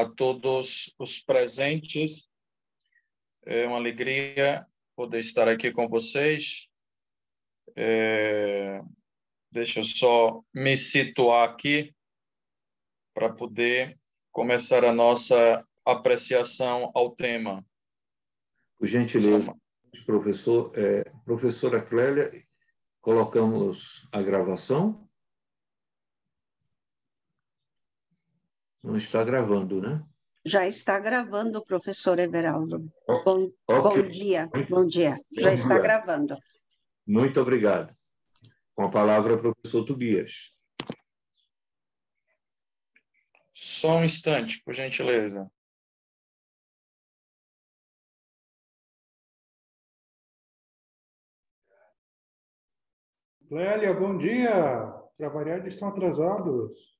a todos os presentes. É uma alegria poder estar aqui com vocês. Deixa eu só me situar aqui para poder começar a nossa apreciação ao tema. Por gentileza, professora Clélia, colocamos a gravação. Não está gravando, né? Já está gravando, professor Everaldo. Okay. Bom dia, bom dia. Já está gravando. Muito obrigado. Com a palavra, professor Tobias. Só um instante, por gentileza. Clélia, bom dia. Para variar, eles estão atrasados.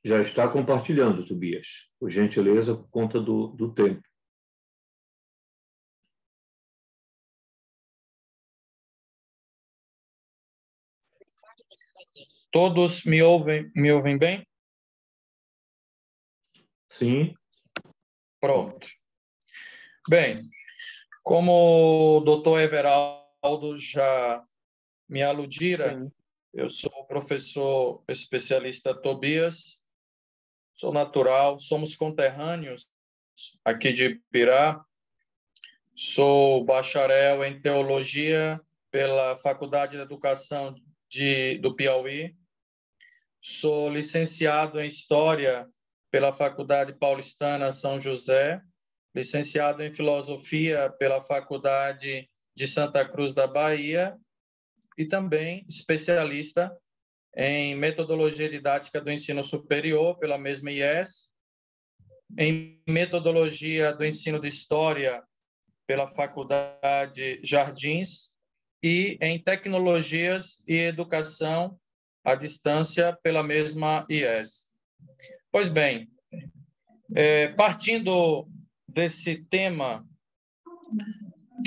Já está compartilhando, Tobias. Por gentileza, por conta do tempo. Todos me ouvem bem? Sim. Pronto. Bem, como o doutor Everaldo já me aludira, eu sou o professor especialista Tobias, sou natural, somos conterrâneos aqui de Pirá, sou bacharel em teologia pela Faculdade de Educação do Piauí, sou licenciado em História pela Faculdade Paulistana São José, licenciado em Filosofia pela Faculdade de Santa Cruz da Bahia e também especialista em Metodologia Didática do Ensino Superior pela mesma IES, em Metodologia do Ensino de História pela Faculdade Jardins e em Tecnologias e Educação à Distância pela mesma IES. Pois bem, partindo desse tema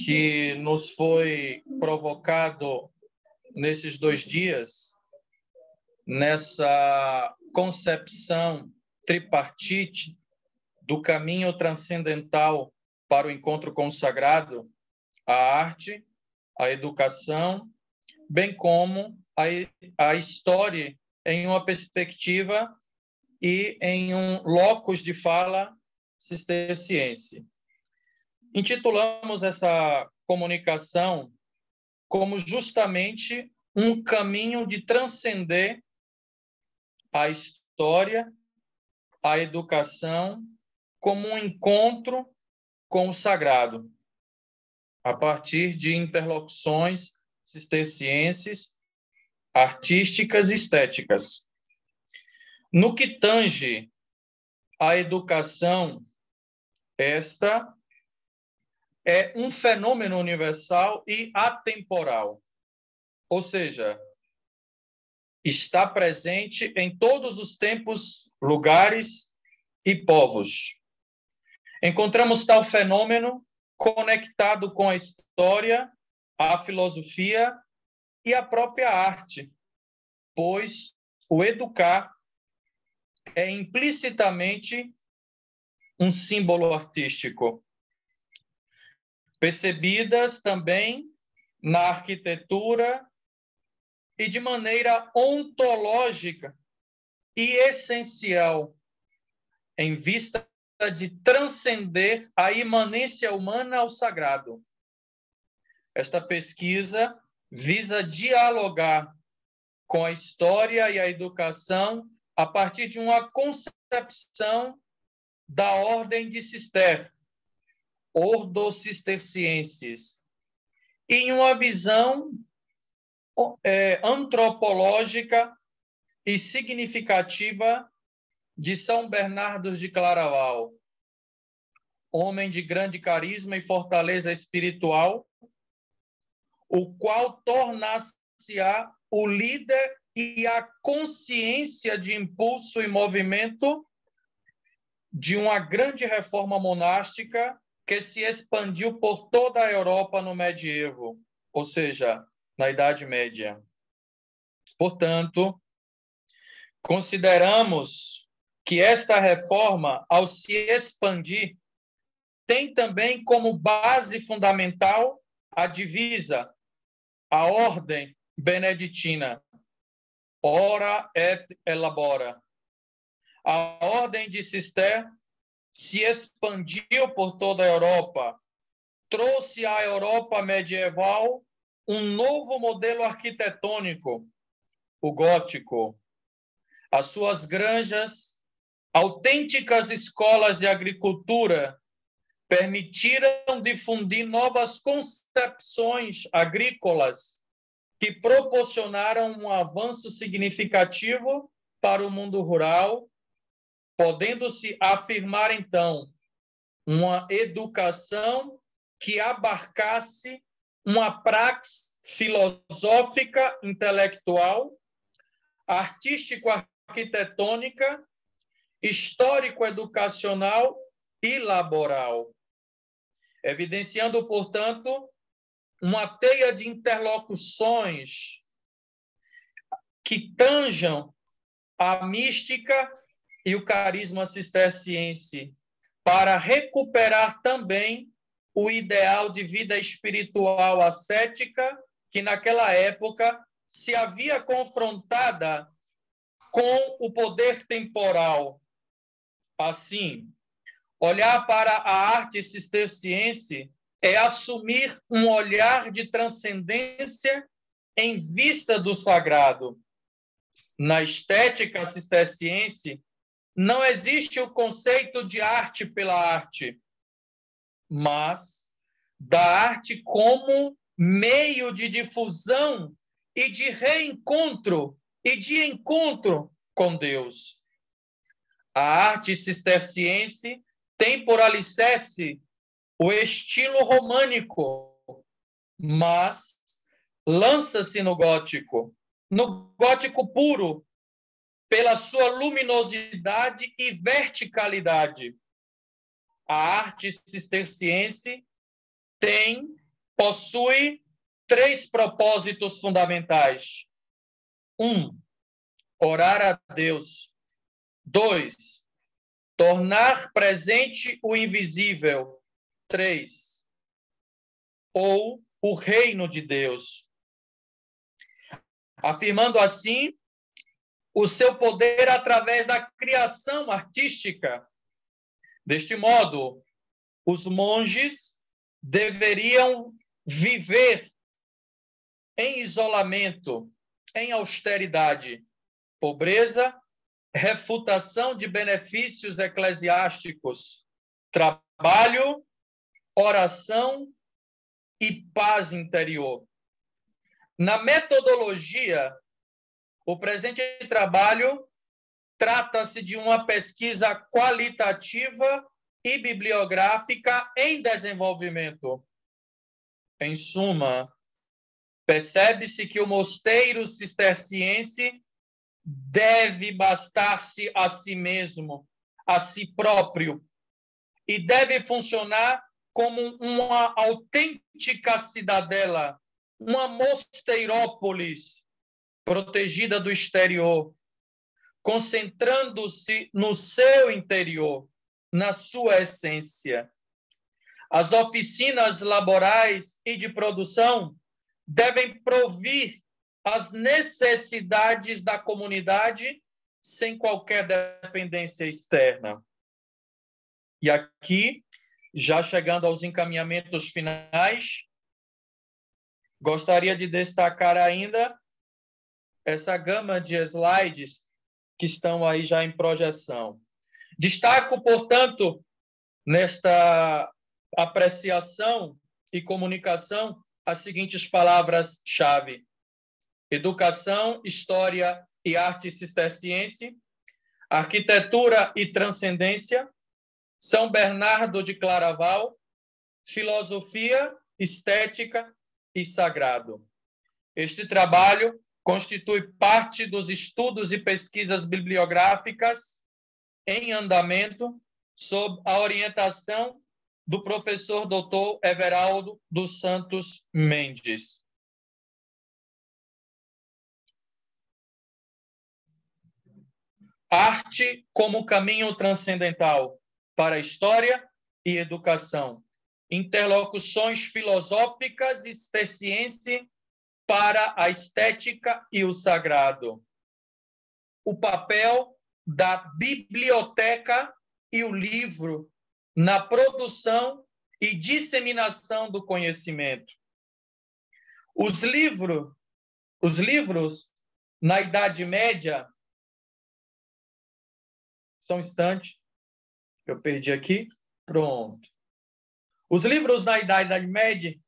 que nos foi provocado nesses 2 dias, nessa concepção tripartite do caminho transcendental para o encontro com o sagrado, a arte, a educação, bem como a história em uma perspectiva e em um locus de fala cisterciense. Intitulamos essa comunicação como justamente um caminho de transcender a história, a educação, como um encontro com o sagrado, a partir de interlocuções cistercienses, artísticas e estéticas. No que tange à educação, esta é um fenômeno universal e atemporal, ou seja, está presente em todos os tempos, lugares e povos. Encontramos tal fenômeno conectado com a história, a filosofia e a própria arte, pois o educar é implicitamente um símbolo artístico. Percebidas também na arquitetura e de maneira ontológica e essencial, em vista de transcender a imanência humana ao sagrado. Esta pesquisa visa dialogar com a história e a educação a partir de uma concepção da ordem de Cister, Ordo Cisterciensis, em uma visão antropológica e significativa de São Bernardo de Claraval, homem de grande carisma e fortaleza espiritual, o qual tornar-se-á o líder e a consciência de impulso e movimento de uma grande reforma monástica que se expandiu por toda a Europa no medievo, ou seja, na Idade Média. Portanto, consideramos que esta reforma, ao se expandir, tem também como base fundamental a divisa, a ordem beneditina, ora et elabora. A ordem de Cister se expandiu por toda a Europa, trouxe à Europa medieval um novo modelo arquitetônico, o gótico. As suas granjas, autênticas escolas de agricultura, permitiram difundir novas concepções agrícolas que proporcionaram um avanço significativo para o mundo rural, podendo-se afirmar, então, uma educação que abarcasse uma praxe filosófica, intelectual, artístico-arquitetônica, histórico-educacional e laboral, evidenciando, portanto, uma teia de interlocuções que tanjam a mística e o carisma cisterciense, para recuperar também o ideal de vida espiritual ascética que naquela época se havia confrontada com o poder temporal. Assim, olhar para a arte cisterciense é assumir um olhar de transcendência em vista do sagrado. Na estética cisterciense, não existe o conceito de arte pela arte, mas da arte como meio de difusão e de reencontro e de encontro com Deus. A arte cisterciense tem por alicerce o estilo românico, mas lança-se no gótico puro, pela sua luminosidade e verticalidade. A arte cisterciense possui 3 propósitos fundamentais. 1, orar a Deus. 2, tornar presente o invisível. 3, ou o reino de Deus. Afirmando assim o seu poder através da criação artística. Deste modo, os monges deveriam viver em isolamento, em austeridade, pobreza, refutação de benefícios eclesiásticos, trabalho, oração e paz interior. Na metodologia, o presente trabalho trata-se de uma pesquisa qualitativa e bibliográfica em desenvolvimento. Em suma, percebe-se que o mosteiro cisterciense deve bastar-se a si mesmo, a si próprio, e deve funcionar como uma autêntica cidadela, uma mosteirópolis protegida do exterior, concentrando-se no seu interior, na sua essência. As oficinas laborais e de produção devem provir as necessidades da comunidade sem qualquer dependência externa. E aqui, já chegando aos encaminhamentos finais, gostaria de destacar ainda essa gama de slides que estão aí já em projeção. Destaco, portanto, nesta apreciação e comunicação, as seguintes palavras-chave. Educação, História e Arte Cisterciense, Arquitetura e Transcendência, São Bernardo de Claraval, Filosofia, Estética e Sagrado. Este trabalho constitui parte dos estudos e pesquisas bibliográficas em andamento sob a orientação do professor Dr. Everaldo dos Santos Mendes. Arte como caminho transcendental para a história e educação. Interlocuções filosóficas e cisterciense para a estética e o sagrado. O papel da biblioteca e o livro na produção e disseminação do conhecimento. Os livros na Idade Média, só um instante, eu perdi aqui, pronto. Os livros na Idade Média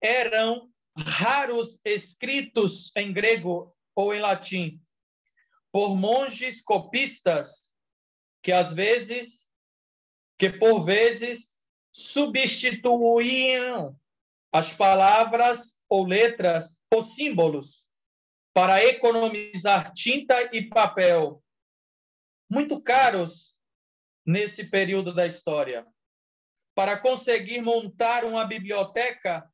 eram raros, escritos em grego ou em latim, por monges copistas que por vezes substituíam as palavras ou letras por símbolos para economizar tinta e papel, muito caros nesse período da história. Para conseguir montar uma biblioteca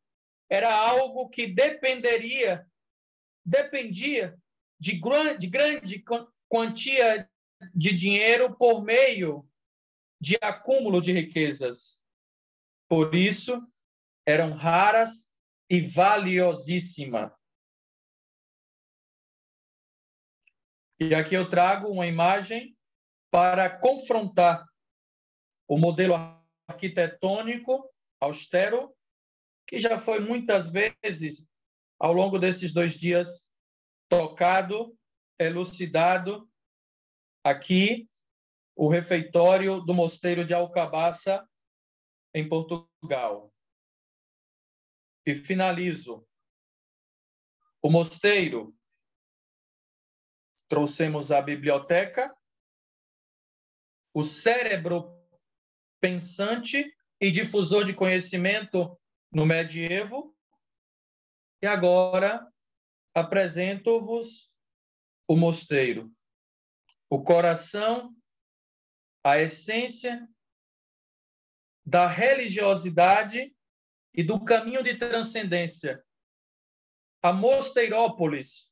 era algo que dependia de grande quantia de dinheiro por meio de acúmulo de riquezas. Por isso, eram raras e valiosíssimas. E aqui eu trago uma imagem para confrontar o modelo arquitetônico austero, que já foi muitas vezes, ao longo desses 2 dias, tocado, elucidado. Aqui, o refeitório do Mosteiro de Alcabaça, em Portugal. E finalizo. O mosteiro, trouxemos a biblioteca, o cérebro pensante e difusor de conhecimento no medievo, e agora apresento-vos o mosteiro, o coração, a essência da religiosidade e do caminho de transcendência, a mosteirópolis,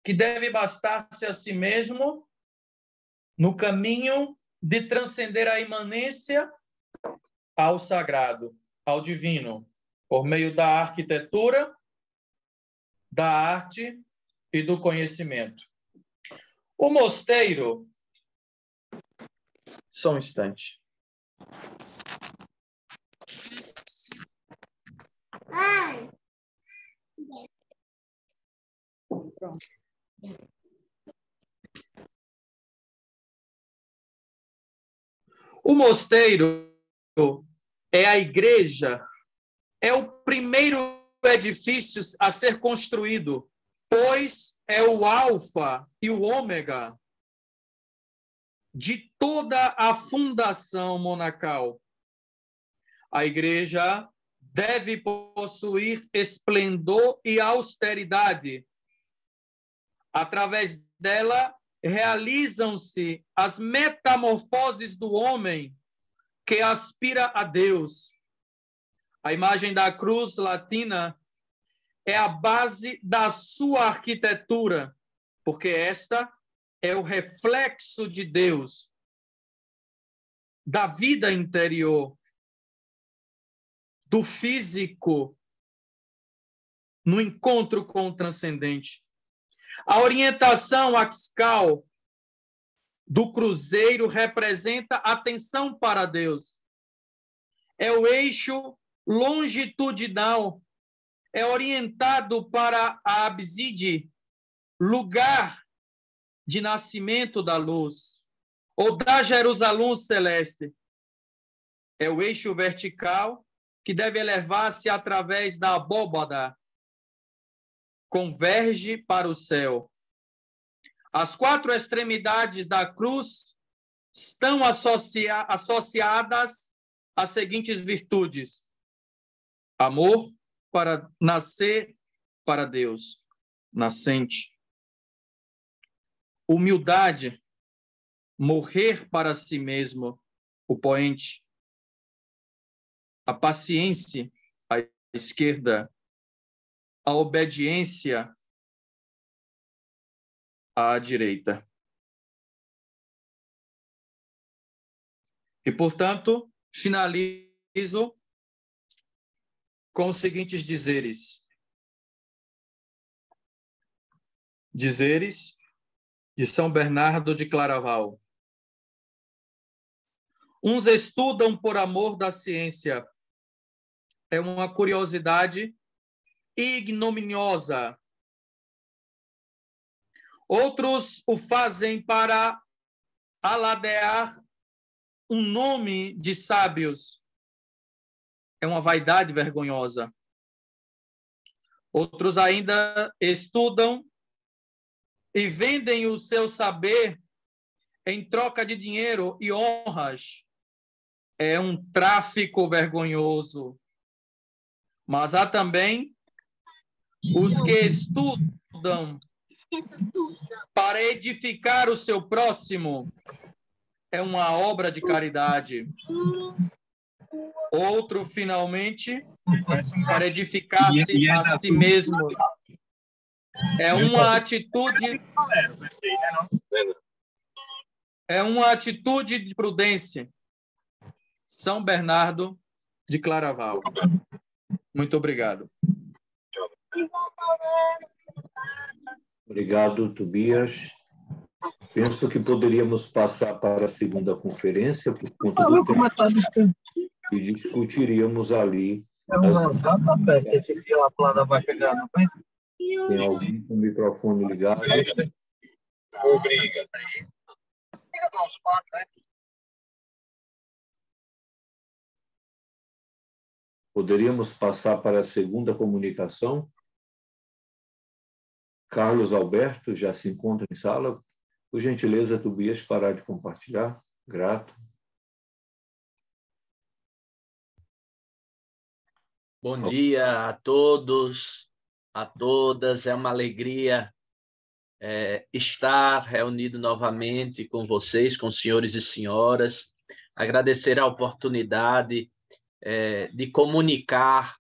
que deve bastar-se a si mesmo no caminho de transcender a imanência ao sagrado, ao divino, por meio da arquitetura, da arte e do conhecimento. O mosteiro... Só um instante. O mosteiro é a igreja, é o primeiro edifício a ser construído, pois é o alfa e o ômega de toda a fundação monacal. A igreja deve possuir esplendor e austeridade. Através dela, realizam-se as metamorfoses do homem que aspira a Deus. A imagem da cruz latina é a base da sua arquitetura, porque esta é o reflexo de Deus, da vida interior, do físico, no encontro com o transcendente. A orientação axial do cruzeiro representa atenção para Deus. É o eixo longitudinal, é orientado para a abside, lugar de nascimento da luz, ou da Jerusalém celeste. É o eixo vertical que deve elevar-se através da abóbada, converge para o céu. As 4 extremidades da cruz estão associadas às seguintes virtudes: amor para nascer para Deus, nascente; humildade, morrer para si mesmo, o poente; a paciência, à esquerda; a obediência, à direita. E, portanto, finalizo com os seguintes dizeres. Dizeres de São Bernardo de Claraval. Uns estudam por amor da ciência. É uma curiosidade ignominiosa. Outros o fazem para aladear um nome de sábios. É uma vaidade vergonhosa. Outros ainda estudam e vendem o seu saber em troca de dinheiro e honras. É um tráfico vergonhoso. Mas há também os que estudam para edificar o seu próximo. É uma obra de caridade. Outro, finalmente, para edificar-se a si mesmos. É uma atitude de prudência. São Bernardo de Claraval. Muito obrigado. Obrigado, Tobias. Penso que poderíamos passar para a segunda conferência por conta do tempo e discutiríamos ali. Tem alguém com o microfone ligado? Obrigado. Poderíamos passar para a segunda comunicação? Carlos Alberto já se encontra em sala. Por gentileza, Tobias, parar de compartilhar. Grato. Bom dia a todos, a todas. É uma alegria estar reunido novamente com vocês, com os senhores e senhoras. Agradecer a oportunidade de comunicar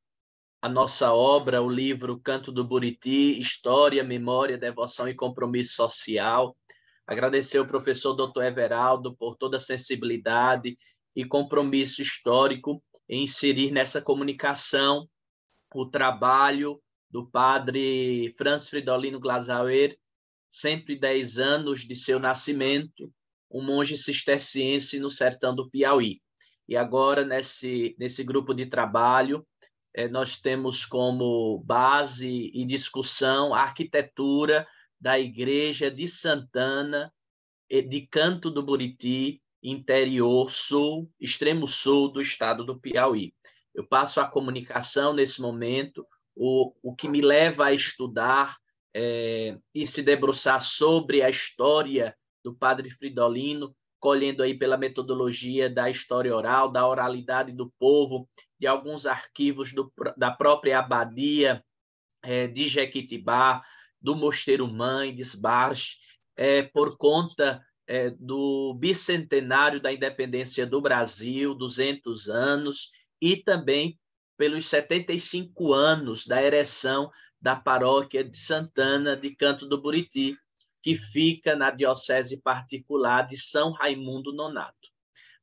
a nossa obra, o livro Canto do Buriti, História, Memória, Devoção e Compromisso Social. Agradecer ao professor Dr. Everaldo por toda a sensibilidade e compromisso histórico em inserir nessa comunicação o trabalho do padre Franz Fridolino Glazauer, 110 anos de seu nascimento, um monge cisterciense no sertão do Piauí. E agora, nesse grupo de trabalho, nós temos como base e discussão a arquitetura da Igreja de Santana, de Canto do Buriti, interior sul, extremo sul do estado do Piauí. Eu passo a comunicação nesse momento, o que me leva a estudar e se debruçar sobre a história do padre Fridolino, colhendo aí pela metodologia da história oral, da oralidade do povo, de alguns arquivos da própria abadia de Jequitibá, do Mosteiro Mãe, de Esbarge, por conta do bicentenário da independência do Brasil, 200 anos, e também pelos 75 anos da ereção da paróquia de Santana de Canto do Buriti, que fica na diocese particular de São Raimundo Nonato.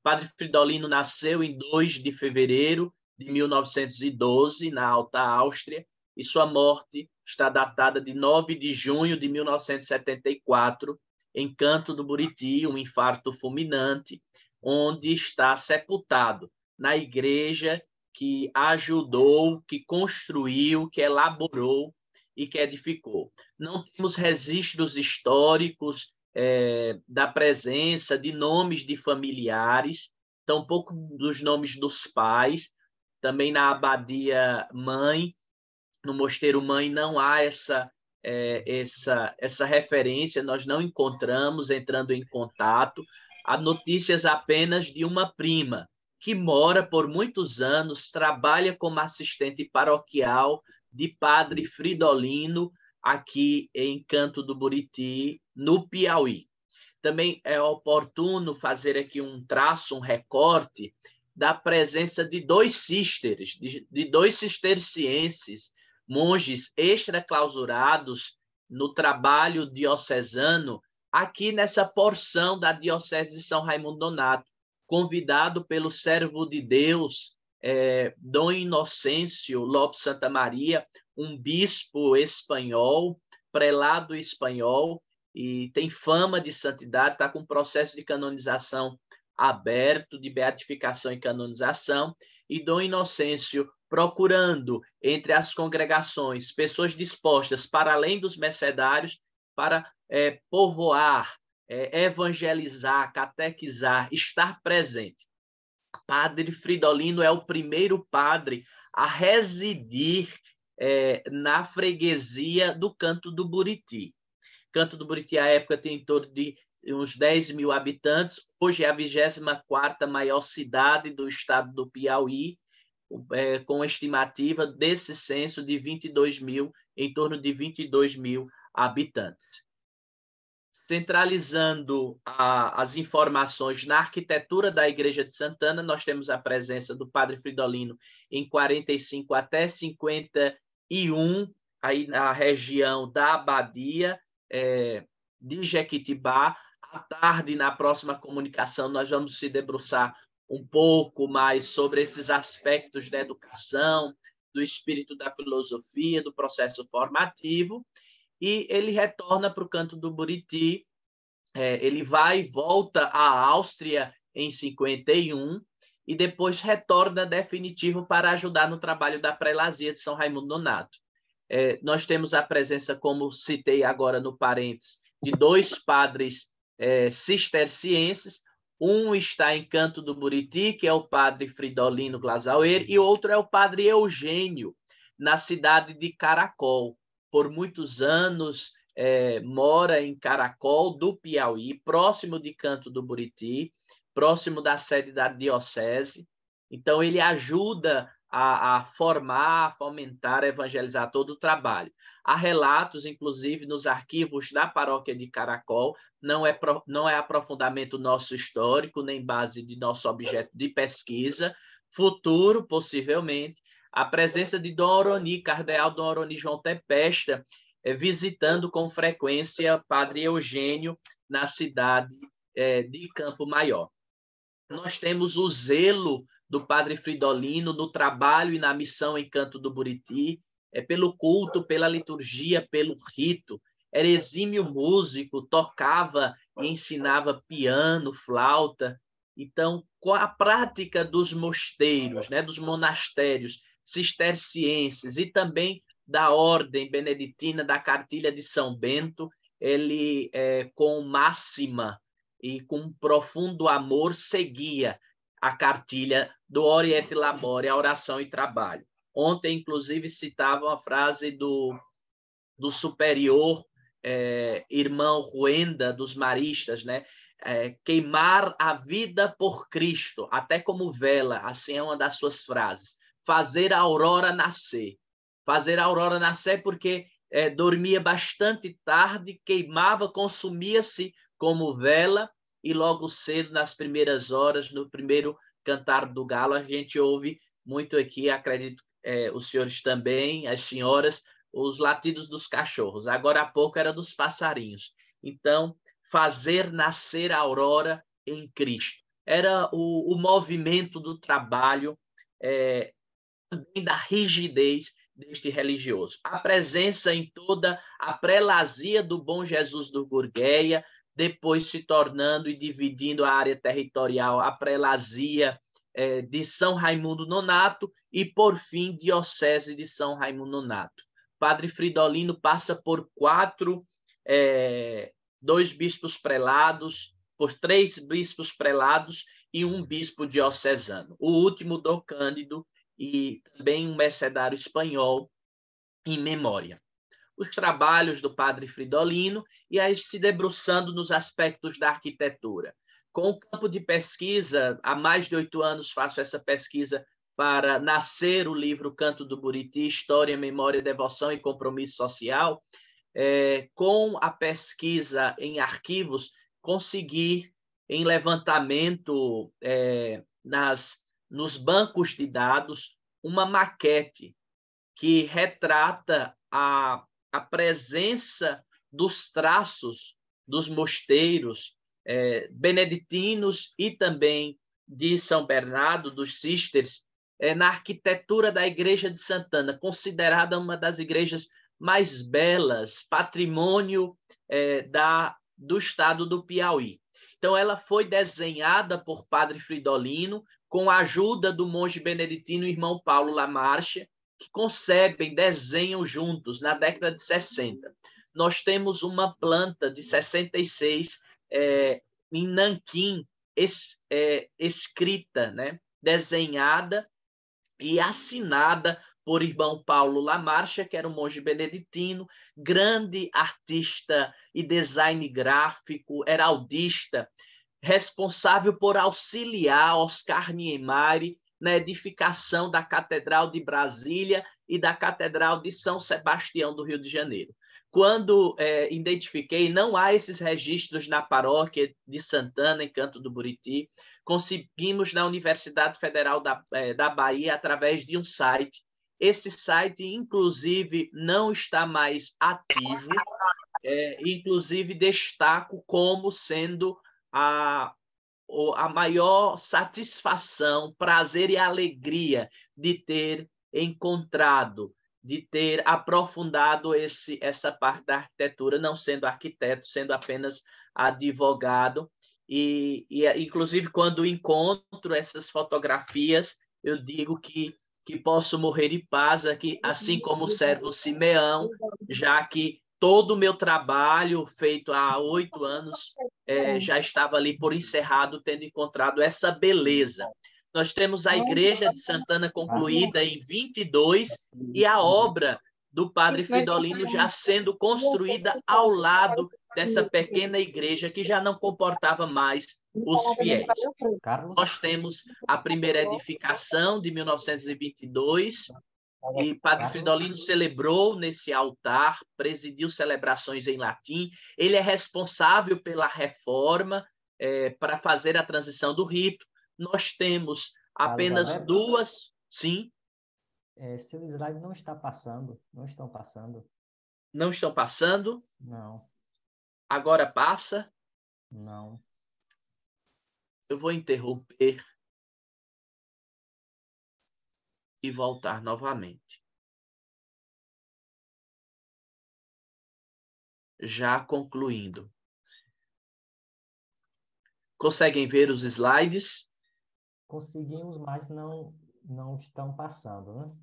Padre Fridolino nasceu em 2 de fevereiro de 1912, na Alta Áustria, e sua morte está datada de 9 de junho de 1974, em Canto do Buriti, um infarto fulminante, onde está sepultado na igreja que ajudou, que construiu, que elaborou e que edificou. Não temos registros históricos da presença de nomes de familiares, tampouco dos nomes dos pais. Também na abadia Mãe, no Mosteiro Mãe, não há essa essa referência, nós não encontramos entrando em contato. Há notícias apenas de uma prima que mora por muitos anos, trabalha como assistente paroquial de Padre Fridolino, aqui em Canto do Buriti, no Piauí. Também é oportuno fazer aqui um traço, um recorte da presença de dois sísteres, de dois cistercienses, monges extraclausurados no trabalho diocesano, aqui nessa porção da Diocese de São Raimundo Nonato, convidado pelo servo de Deus, Dom Inocêncio Lopes Santa Maria, um bispo espanhol, prelado espanhol, e tem fama de santidade, está com um processo de canonização aberto, de beatificação e canonização, e Dom Inocêncio procurando entre as congregações pessoas dispostas para além dos mercedários para povoar, evangelizar, catequizar, estar presente. Padre Fridolino é o primeiro padre a residir na freguesia do Canto do Buriti. Canto do Buriti, à época, tem em torno de uns 10 mil habitantes. Hoje é a 24ª maior cidade do estado do Piauí, com estimativa desse censo de 22 mil, em torno de 22 mil habitantes. Centralizando as informações na arquitetura da Igreja de Santana, nós temos a presença do Padre Fridolino em 45 até 51, aí na região da Abadia de Jequitibá. À tarde, na próxima comunicação, nós vamos se debruçar um pouco mais sobre esses aspectos da educação, do espírito da filosofia, do processo formativo, e ele retorna para o Canto do Buriti, ele vai e volta à Áustria em 51, e depois retorna definitivo para ajudar no trabalho da prelazia de São Raimundo Nonato. Nós temos a presença, como citei agora no parênteses, de dois padres cistercienses. Um está em Canto do Buriti, que é o padre Fridolino Glazauer, e outro é o padre Eugênio, na cidade de Caracol. Por muitos anos mora em Caracol do Piauí, próximo de Canto do Buriti, próximo da sede da diocese. Então, ele ajuda a formar, a fomentar, a evangelizar todo o trabalho. Há relatos, inclusive, nos arquivos da paróquia de Caracol, não é aprofundamento nosso histórico, nem base de nosso objeto de pesquisa, futuro, possivelmente, a presença de Dom Oroni, cardeal Dom Oroni João Tempesta, visitando com frequência Padre Eugênio na cidade de Campo Maior. Nós temos o zelo do Padre Fridolino no trabalho e na missão em Canto do Buriti, pelo culto, pela liturgia, pelo rito. Era exímio músico, tocava e ensinava piano, flauta. Então, com a prática dos mosteiros, dos monastérios cistercienses e também da ordem beneditina da Cartilha de São Bento, ele, com máxima e com profundo amor, seguia a cartilha do Ore et Labore, a oração e trabalho. Ontem, inclusive, citavam a frase do superior irmão Ruenda, dos maristas, queimar a vida por Cristo, até como vela, assim é uma das suas frases. Fazer a aurora nascer. Fazer a aurora nascer porque dormia bastante tarde, queimava, consumia-se como vela, e logo cedo, nas primeiras horas, no primeiro cantar do galo, a gente ouve muito aqui, acredito os senhores também, as senhoras, os latidos dos cachorros. Agora há pouco era dos passarinhos. Então, fazer nascer a aurora em Cristo. Era o movimento do trabalho, também da rigidez deste religioso. A presença em toda a prelazia do Bom Jesus do Gurgueia, depois se tornando e dividindo a área territorial, a prelazia de São Raimundo Nonato e, por fim, Diocese de São Raimundo Nonato. Padre Fridolino passa por 2 bispos prelados, por 3 bispos prelados e 1 bispo diocesano. O último, Dom Cândido, e também um mercedário espanhol em memória. os trabalhos do padre Fridolino e aí se debruçando nos aspectos da arquitetura. Com o campo de pesquisa, há mais de 8 anos faço essa pesquisa para nascer o livro Canto do Buriti, História, Memória, Devoção e Compromisso Social. Com a pesquisa em arquivos, consegui, em levantamento nos bancos de dados, uma maquete que retrata a presença dos traços dos mosteiros beneditinos e também de São Bernardo, dos Císteres, na arquitetura da Igreja de Santana, considerada uma das igrejas mais belas, patrimônio do estado do Piauí. Então, ela foi desenhada por Padre Fridolino, com a ajuda do monge beneditino irmão Paulo Lamarche, que concebem, desenham juntos, na década de 60. Nós temos uma planta de 66 em nanquim, escrita, né? Desenhada e assinada por irmão Paulo Lamarche, que era um monge beneditino, grande artista e design gráfico, heraldista, responsável por auxiliar Oscar Niemeyer na edificação da Catedral de Brasília e da Catedral de São Sebastião do Rio de Janeiro. Quando identifiquei, não há esses registros na paróquia de Santana, em Canto do Buriti, conseguimos na Universidade Federal da Bahia, através de um site. Esse site, inclusive, não está mais ativo, inclusive destaco como sendo a maior satisfação, prazer e alegria de ter encontrado, de ter aprofundado essa parte da arquitetura, não sendo arquiteto, sendo apenas advogado. E inclusive, quando encontro essas fotografias, eu digo que posso morrer em paz, aqui, assim como o servo Simeão, já que todo o meu trabalho, feito há 8 anos, já estava ali por encerrado, tendo encontrado essa beleza. Nós temos a Igreja de Santana concluída em 22 e a obra do Padre Fridolino já sendo construída ao lado dessa pequena igreja que já não comportava mais os fiéis. Nós temos a primeira edificação de 1922, e Padre Fridolino celebrou nesse altar, presidiu celebrações em latim. Ele é responsável pela reforma para fazer a transição do rito. Nós temos apenas 2... Sim? Seu slide não está passando. Não estão passando. Não estão passando? Não. Agora passa? Não. Eu vou interromper e voltar novamente. Já concluindo. Conseguem ver os slides? Conseguimos, mas não estão passando, né?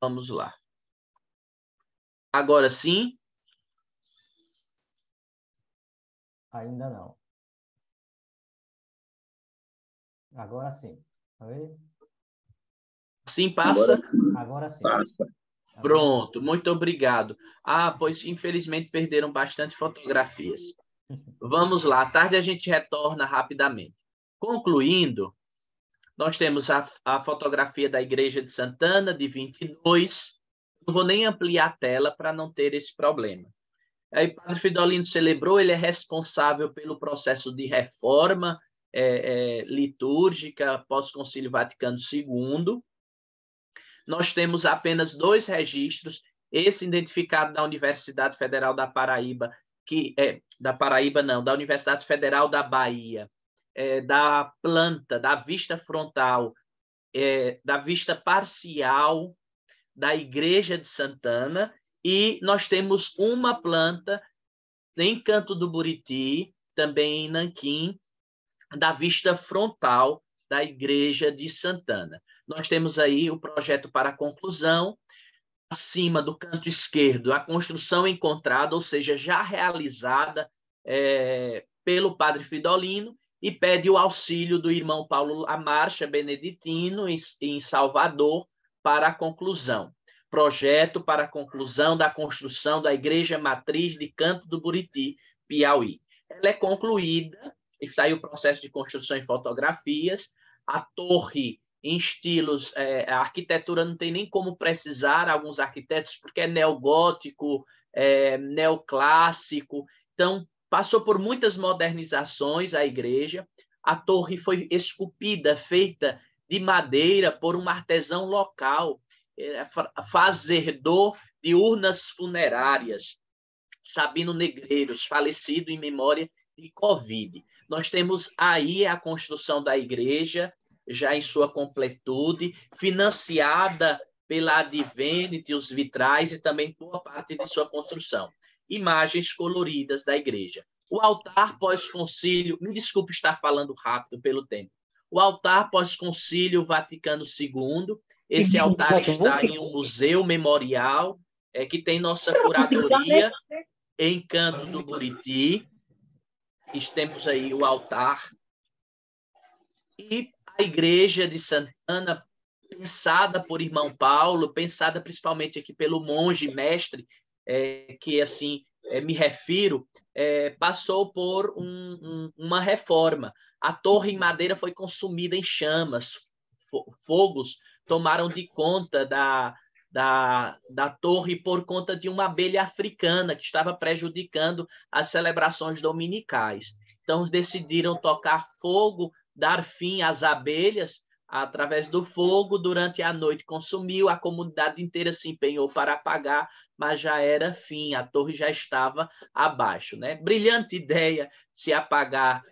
Vamos lá. Agora sim? Ainda não. Agora sim. Tá vendo? Sim, passa? Agora sim. Pronto, muito obrigado. Pois infelizmente perderam bastante fotografias. Vamos lá, à tarde a gente retorna rapidamente. Concluindo, nós temos a fotografia da Igreja de Santana, de 22. Não vou nem ampliar a tela para não ter esse problema. Aí, Padre Fridolino celebrou, ele é responsável pelo processo de reforma litúrgica pós-Concílio Vaticano II. Nós temos apenas 2 registros, esse identificado da Universidade Federal da Paraíba, da Universidade Federal da Bahia, da planta, da vista frontal, da vista parcial da Igreja de Santana, e nós temos uma planta em Canto do Buriti, também em Nanquim, da vista frontal da Igreja de Santana. Nós temos aí o projeto para a conclusão, acima do canto esquerdo, a construção encontrada, ou seja, já realizada pelo Padre Fridolino, e pede o auxílio do irmão Paulo Lamarche, beneditino, em Salvador, para a conclusão. projeto para a conclusão da construção da Igreja Matriz de Canto do Buriti, Piauí. Ela é concluída, está aí o processo de construção em fotografias, a torre em estilos, a arquitetura não tem nem como precisar, alguns arquitetos, porque é neogótico, neoclássico, então passou por muitas modernizações a igreja, a torre foi esculpida, feita de madeira por um artesão local, fazedor de urnas funerárias, Sabino Negreiros, falecido em memória de Covid. Nós temos aí a construção da igreja, já em sua completude, financiada pela Advenit, os vitrais e também boa parte de sua construção. Imagens coloridas da igreja. O altar pós-concílio, me desculpe estar falando rápido pelo tempo, o altar pós-concílio Vaticano II, esse altar está em um museu memorial, que tem nossa curadoria em Canto do Buriti. Temos aí o altar. E a igreja de Santana, pensada por irmão Paulo, pensada principalmente aqui pelo monge mestre, que assim me refiro, passou por uma reforma. A torre em madeira foi consumida em chamas, fogos tomaram de conta da torre por conta de uma abelha africana que estava prejudicando as celebrações dominicais. Então, decidiram tocar fogo, dar fim às abelhas através do fogo. Durante a noite consumiu, a comunidade inteira se empenhou para apagar, mas já era fim, a torre já estava abaixo, né? Brilhante ideia se apagar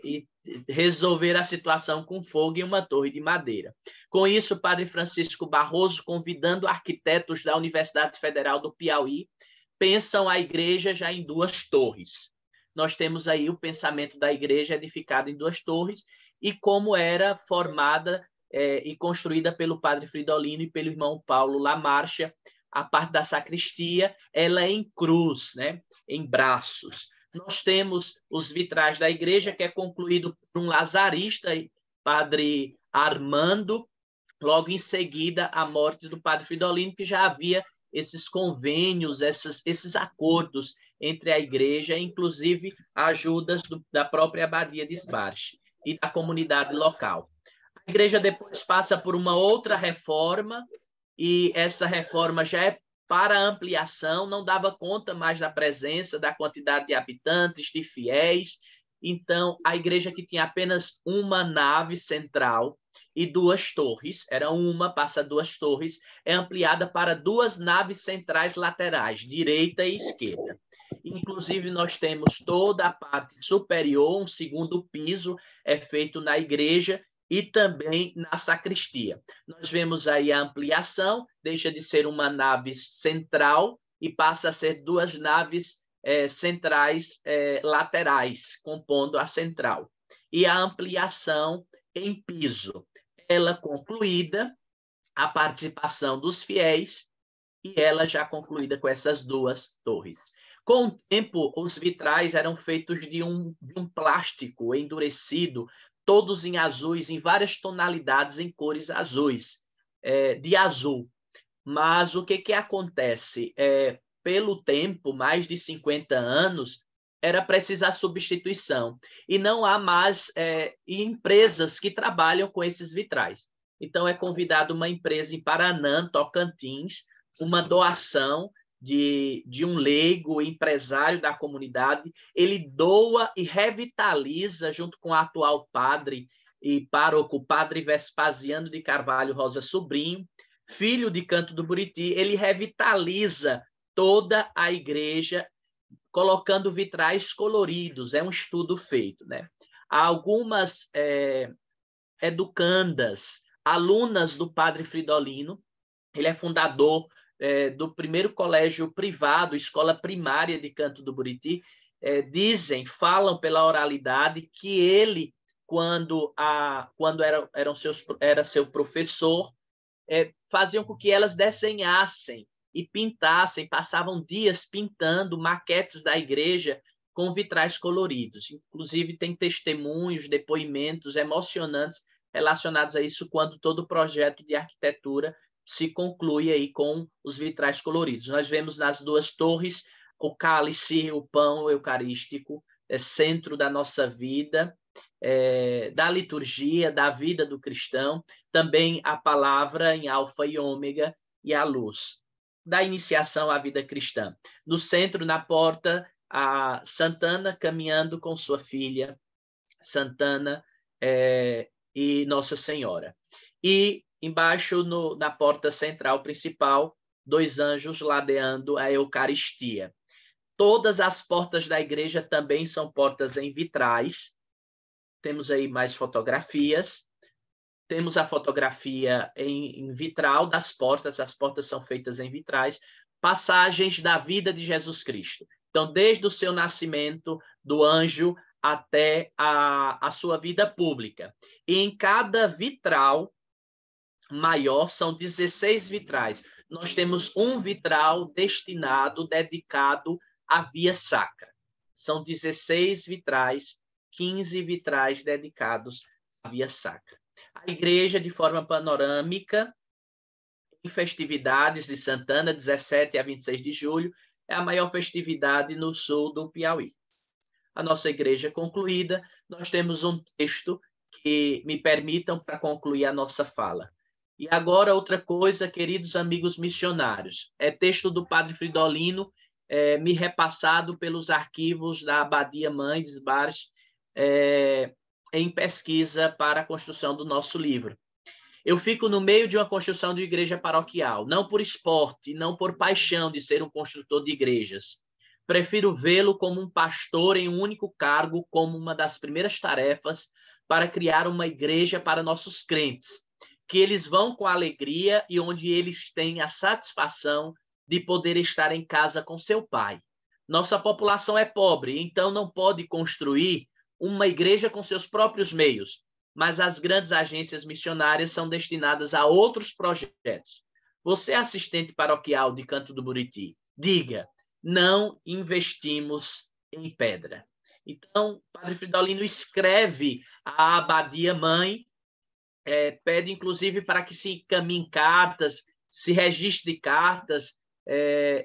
e resolver a situação com fogo em uma torre de madeira. Com isso, o padre Francisco Barroso, convidando arquitetos da Universidade Federal do Piauí, pensam a igreja já em 2 torres. Nós temos aí o pensamento da igreja edificada em 2 torres e como era formada e construída pelo padre Fridolino e pelo irmão Paulo Lamarcha. A parte da sacristia, ela é em cruz, né? Em braços. Nós temos os vitrais da igreja, que é concluído por um lazarista, padre Armando, logo em seguida a morte do padre Fridolino, que já havia esses convênios, esses acordos entre a igreja, inclusive ajudas da própria abadia de Esbarche e da comunidade local. A igreja depois passa por uma outra reforma, e essa reforma já é para ampliação, não dava conta mais da presença, da quantidade de habitantes, de fiéis. Então, a igreja que tinha apenas uma nave central e 2 torres, era uma, passa 2 torres, é ampliada para 2 naves centrais laterais, direita e esquerda. Inclusive, nós temos toda a parte superior, um 2º piso é feito na igreja, e também na sacristia. Nós vemos aí a ampliação, deixa de ser uma nave central e passa a ser 2 naves centrais laterais, compondo a central. E a ampliação em piso, ela concluída, a participação dos fiéis, e ela já concluída com essas 2 torres. Com o tempo, os vitrais eram feitos de um plástico endurecido, todos em azuis, em várias tonalidades, em cores azuis, de azul. Mas o que acontece? Pelo tempo, mais de 50 anos, era precisa a substituição. E não há mais empresas que trabalham com esses vitrais. Então, é convidada uma empresa em Paranã, Tocantins, uma doação de um leigo, empresário da comunidade. Ele doa e revitaliza, junto com o atual padre e pároco, padre Vespasiano de Carvalho Rosa Sobrinho, filho de Canto do Buriti. Ele revitaliza toda a igreja, colocando vitrais coloridos. É um estudo feito, né? Há algumas educandas, alunas do padre Fridolino. Ele é fundador do primeiro colégio privado, escola primária de Canto do Buriti. Falam pela oralidade que ele, quando era seu professor, faziam com que elas desenhassem e pintassem, passavam dias pintando maquetes da igreja com vitrais coloridos. Inclusive, tem testemunhos, depoimentos emocionantes relacionados a isso, quando todo o projeto de arquitetura se conclui aí com os vitrais coloridos. Nós vemos nas duas torres o cálice, o pão eucarístico, centro da nossa vida, da liturgia, da vida do cristão, também a palavra em alfa e ômega e a luz da iniciação à vida cristã. No centro, na porta, a Santana caminhando com sua filha, Santana e Nossa Senhora. E embaixo, na porta central principal, 2 anjos ladeando a Eucaristia. Todas as portas da igreja também são portas em vitrais. Temos aí mais fotografias. Temos a fotografia em vitral das portas. As portas são feitas em vitrais. Passagens da vida de Jesus Cristo. Então, desde o seu nascimento, do anjo, até a sua vida pública. E em cada vitral maior, são 16 vitrais. Nós temos um vitral dedicado à via sacra. São 16 vitrais, 15 vitrais dedicados à via sacra. A igreja, de forma panorâmica, em festividades de Santana, 17 a 26 de julho, é a maior festividade no sul do Piauí. A nossa igreja concluída, nós temos um texto que me permitam para concluir a nossa fala. E agora, outra coisa, queridos amigos missionários, é texto do Padre Fridolino, me repassado pelos arquivos da Abadia Mãe de Esbares, em pesquisa para a construção do nosso livro. Eu fico no meio de uma construção de igreja paroquial, não por esporte, não por paixão de ser um construtor de igrejas. Prefiro vê-lo como um pastor em um único cargo, como uma das primeiras tarefas para criar uma igreja para nossos crentes, que eles vão com alegria e onde eles têm a satisfação de poder estar em casa com seu pai. Nossa população é pobre, então não pode construir uma igreja com seus próprios meios, mas as grandes agências missionárias são destinadas a outros projetos. Você é assistente paroquial de Canto do Buriti, diga, não investimos em pedra. Então, Padre Fridolino escreve à Abadia Mãe, pede inclusive para que se encaminhem cartas, se registre cartas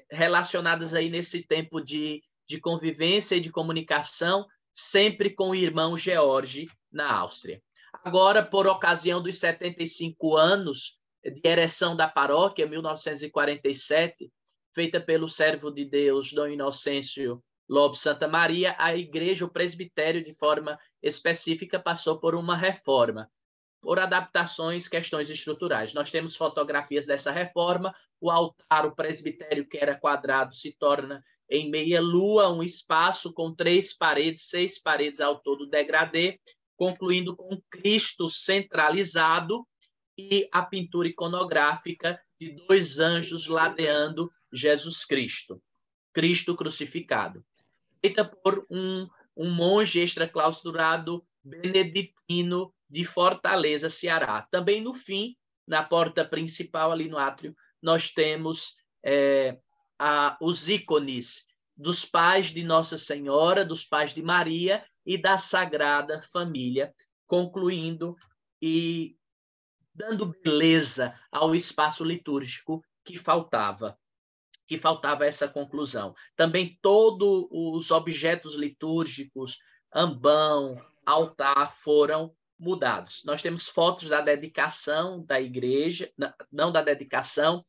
relacionadas aí nesse tempo de convivência e de comunicação, sempre com o irmão George, na Áustria. Agora, por ocasião dos 75 anos de ereção da paróquia, 1947, feita pelo servo de Deus, Dom Inocêncio Lobo Santa Maria, a igreja, o presbitério, de forma específica, passou por uma reforma, por adaptações, questões estruturais. Nós temos fotografias dessa reforma, o altar, o presbitério, que era quadrado, se torna em meia-lua, um espaço com 3 paredes, 6 paredes ao todo degradê, concluindo com Cristo centralizado e a pintura iconográfica de 2 anjos ladeando Jesus Cristo, Cristo crucificado, feita por um monge extraclausurado beneditino de Fortaleza, Ceará. Também no fim, na porta principal, ali no átrio, nós temos os ícones dos pais de Nossa Senhora, dos pais de Maria e da Sagrada Família, concluindo e dando beleza ao espaço litúrgico que faltava essa conclusão. Também todos os objetos litúrgicos, ambão, altar, foram mudados. Nós temos fotos da dedicação da igreja, não da dedicação,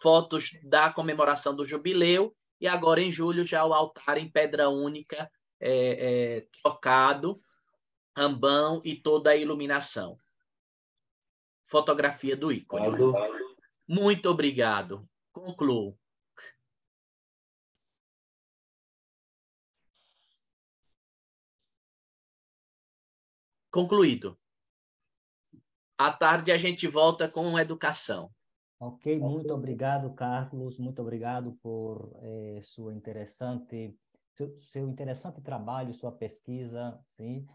fotos da comemoração do jubileu, e agora em julho já o altar em pedra única, trocado, ambão e toda a iluminação. Fotografia do ícone. Muito obrigado. Concluo. Concluído. À tarde a gente volta com educação. Ok, muito obrigado, Carlos. Muito obrigado por seu interessante trabalho, sua pesquisa. Sim.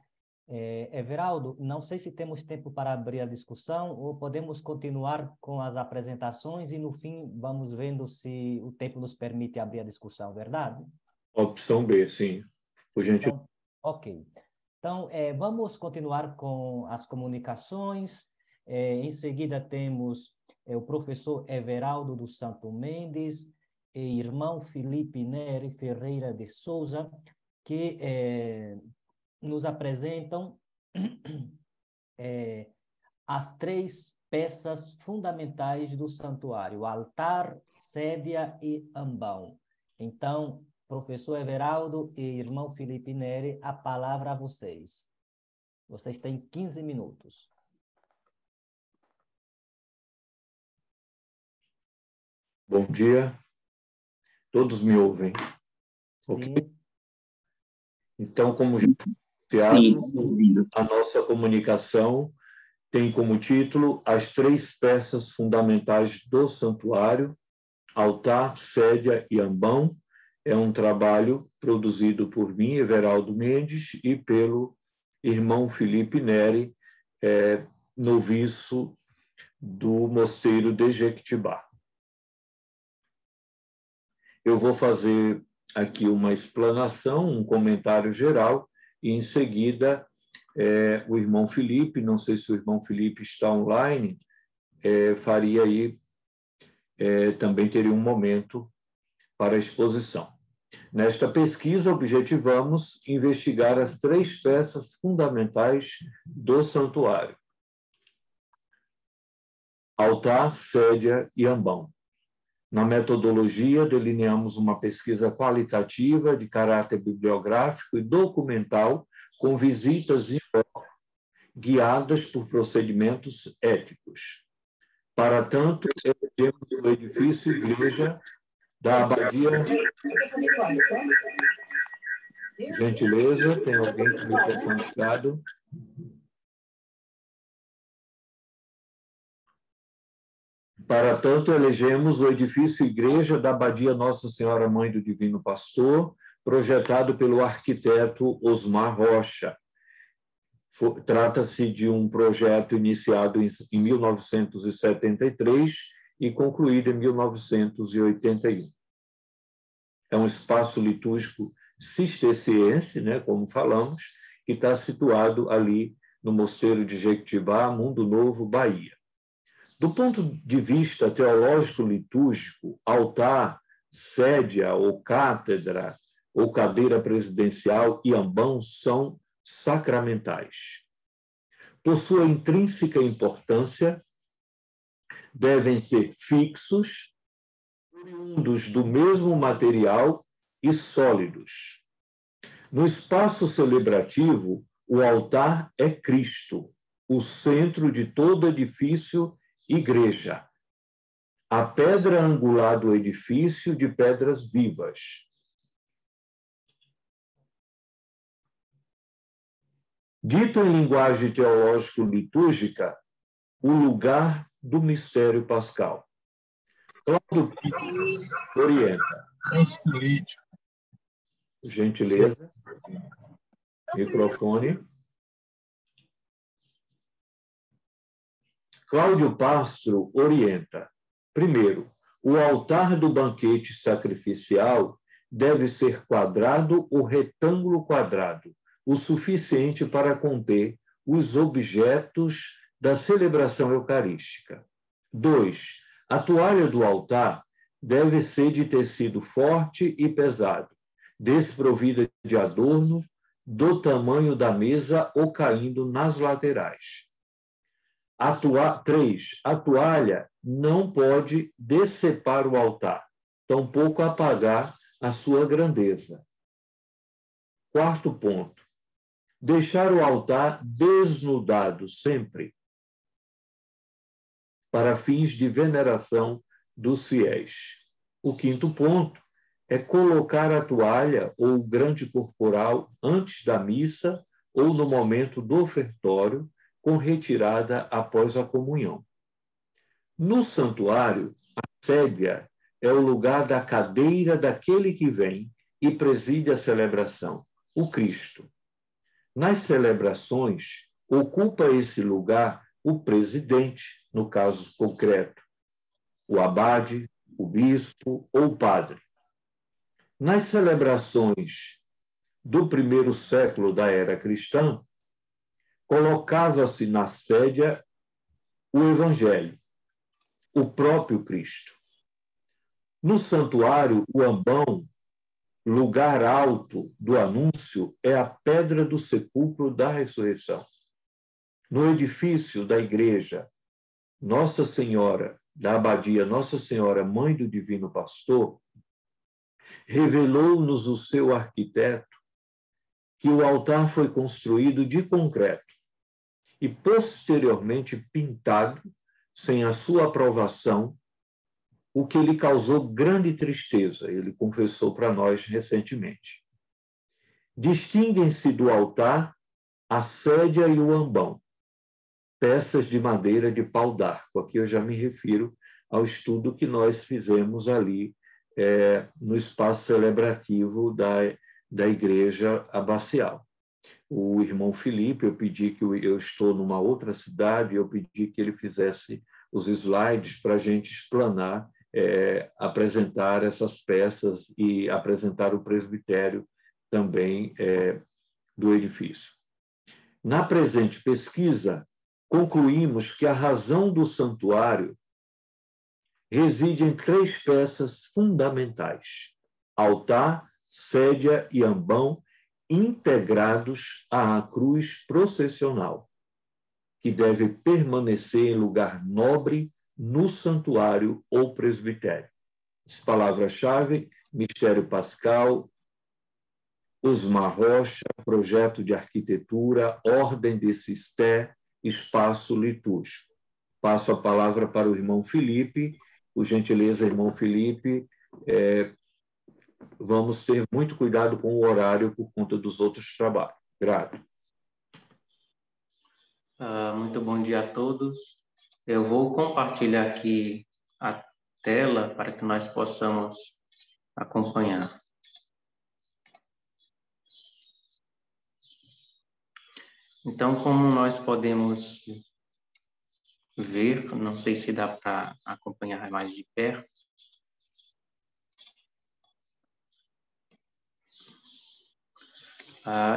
Everaldo, não sei se temos tempo para abrir a discussão ou podemos continuar com as apresentações e, no fim, vamos vendo se o tempo nos permite abrir a discussão, verdade? Opção B, sim. Por gentileza. Então, ok. Então, vamos continuar com as comunicações. Em seguida, temos é o professor Everaldo dos Santos Mendes e irmão Felipe Neri Ferreira de Souza, que nos apresentam as 3 peças fundamentais do santuário: altar, sédia e ambão. Então, professor Everaldo e irmão Felipe Neri, a palavra a vocês. Vocês têm 15 minutos. Bom dia. Todos me ouvem? Sim. Ok? Então, como já anunciado, a nossa comunicação tem como título as 3 peças fundamentais do santuário: altar, sédia e ambão. É um trabalho produzido por mim, Everaldo Mendes, e pelo irmão Felipe Neri, noviço do Mosteiro de Jequitibá. Eu vou fazer aqui uma explanação, um comentário geral, e em seguida o irmão Felipe, não sei se o irmão Felipe está online, faria aí, também teria um momento para a exposição. Nesta pesquisa, objetivamos investigar as 3 peças fundamentais do santuário: altar, sédia e ambão. Na metodologia, delineamos uma pesquisa qualitativa de caráter bibliográfico e documental, com visitas guiadas por procedimentos éticos. Para tanto, elegemos o edifício igreja da Abadia... Gentileza, tem alguém com o microfone ligado? Para tanto, elegemos o edifício igreja da Abadia Nossa Senhora Mãe do Divino Pastor, projetado pelo arquiteto Osmar Rocha. Trata-se de um projeto iniciado em 1973 e concluído em 1981. É um espaço litúrgico cisterciense, né, como falamos, que está situado ali no Mosteiro de Jequitibá, Mundo Novo, Bahia. Do ponto de vista teológico-litúrgico, altar, sédia ou cátedra ou cadeira presidencial e ambão são sacramentais. Por sua intrínseca importância, devem ser fixos, oriundos do mesmo material e sólidos. No espaço celebrativo, o altar é Cristo, o centro de todo edifício igreja. A pedra angular do edifício de pedras vivas. Dito em linguagem teológico-litúrgica, o lugar do mistério pascal. Cláudio orienta. Gentileza. Microfone. Cláudio Pastro orienta. Primeiro, o altar do banquete sacrificial deve ser quadrado ou retângulo quadrado, o suficiente para conter os objetos da celebração eucarística. 2. A toalha do altar deve ser de tecido forte e pesado, desprovida de adorno, do tamanho da mesa ou caindo nas laterais. 3. A toalha não pode decepar o altar, tampouco apagar a sua grandeza. 4º ponto. Deixar o altar desnudado sempre, para fins de veneração dos fiéis. O 5º ponto é colocar a toalha ou o grande corporal antes da missa ou no momento do ofertório, com retirada após a comunhão. No santuário, a sédia é o lugar da cadeira daquele que vem e preside a celebração, o Cristo. Nas celebrações, ocupa esse lugar o presidente, no caso concreto, o abade, o bispo ou o padre. Nas celebrações do primeiro século da era cristã, colocava-se na sédia o Evangelho. o próprio Cristo. No santuário, o ambão, lugar alto do anúncio, é a pedra do sepulcro da ressurreição. No edifício da igreja, Nossa Senhora da Abadia, Nossa Senhora, Mãe do Divino Pastor, revelou-nos o seu arquiteto que o altar foi construído de concreto e posteriormente pintado sem a sua aprovação, o que lhe causou grande tristeza, ele confessou para nós recentemente. Distinguem-se do altar a sédia e o ambão, peças de madeira de pau d'arco. Aqui eu já me refiro ao estudo que nós fizemos ali no espaço celebrativo da igreja abacial. O irmão Felipe, eu pedi que eu estou numa outra cidade, eu pedi que ele fizesse os slides para a gente explanar, apresentar essas peças e apresentar o presbitério também do edifício. Na presente pesquisa, concluímos que a razão do santuário reside em 3 peças fundamentais: altar, sédia e ambão, integrados à cruz processional, que deve permanecer em lugar nobre no santuário ou presbitério. As palavras-chave: Mistério Pascal, Osmar Rocha, Projeto de Arquitetura, Ordem de Sisté, Espaço Litúrgico. Passo a palavra para o irmão Felipe. Por gentileza, irmão Felipe, vamos ter muito cuidado com o horário por conta dos outros trabalhos. Grato. Muito bom dia a todos. Eu vou compartilhar aqui a tela para que nós possamos acompanhar. Então, como nós podemos ver, não sei se dá para acompanhar mais de perto.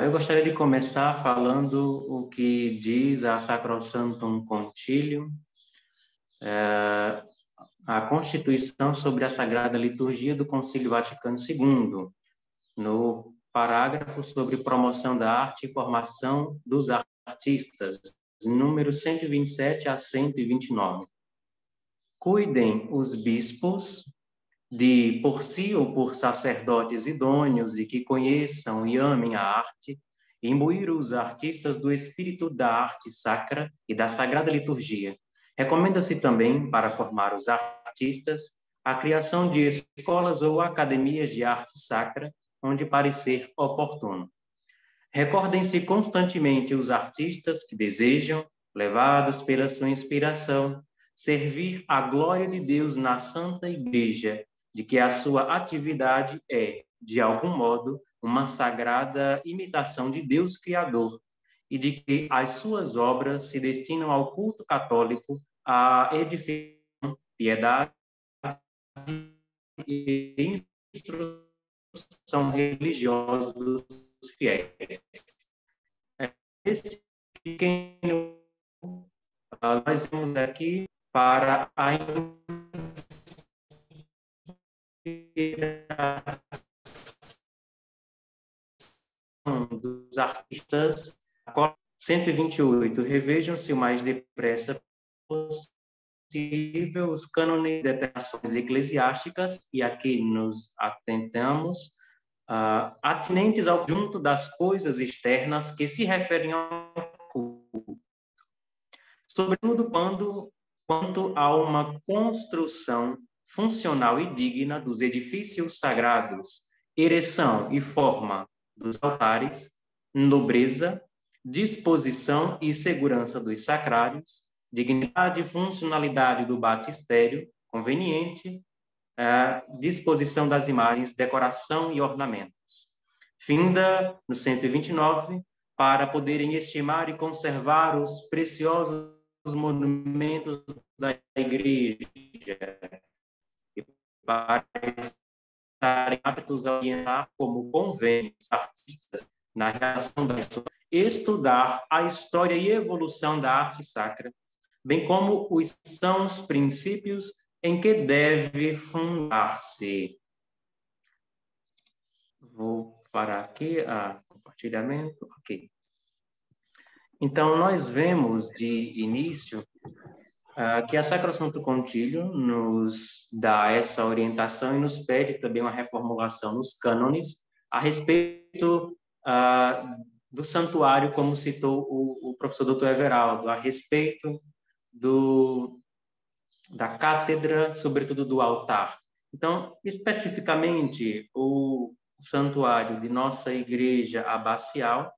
Eu gostaria de começar falando o que diz a Sacrosanctum Concilium, a Constituição sobre a Sagrada Liturgia do Concílio Vaticano II, no parágrafo sobre promoção da arte e formação dos artistas, número 127 a 129. Cuidem os bispos de, por si ou por sacerdotes idôneos e que conheçam e amem a arte, imbuir os artistas do espírito da arte sacra e da sagrada liturgia. Recomenda-se também, para formar os artistas, a criação de escolas ou academias de arte sacra, onde parecer oportuno. Recordem-se constantemente os artistas que desejam, levados pela sua inspiração, servir a glória de Deus na Santa Igreja, de que a sua atividade é, de algum modo, uma sagrada imitação de Deus Criador, e de que as suas obras se destinam ao culto católico, à edificação, piedade e instrução religiosa dos fiéis. Esse pequeno nós vamos aqui para a dos artistas. 128. Revejam-se o mais depressa possível os cânones de determinações eclesiásticas, e aqui nos atentamos, atinentes ao conjunto das coisas externas que se referem ao culto, sobretudo quanto a uma construção funcional e digna dos edifícios sagrados, ereção e forma dos altares, nobreza, disposição e segurança dos sacrários, dignidade e funcionalidade do batistério, conveniente, disposição das imagens, decoração e ornamentos. Finda no 129, para poderem estimar e conservar os preciosos monumentos da igreja, e para estarem aptos a orientar como convém os artistas na realização da história, estudar a história e evolução da arte sacra, bem como os sãos princípios em que deve fundar-se. Vou parar aqui, compartilhamento, ok. Então, nós vemos de início que a Sacrosanto Concílio nos dá essa orientação e nos pede também uma reformulação nos cânones a respeito do santuário, como citou o professor Dr. Everaldo, a respeito da cátedra, sobretudo do altar. Então, especificamente, o santuário de nossa igreja abacial,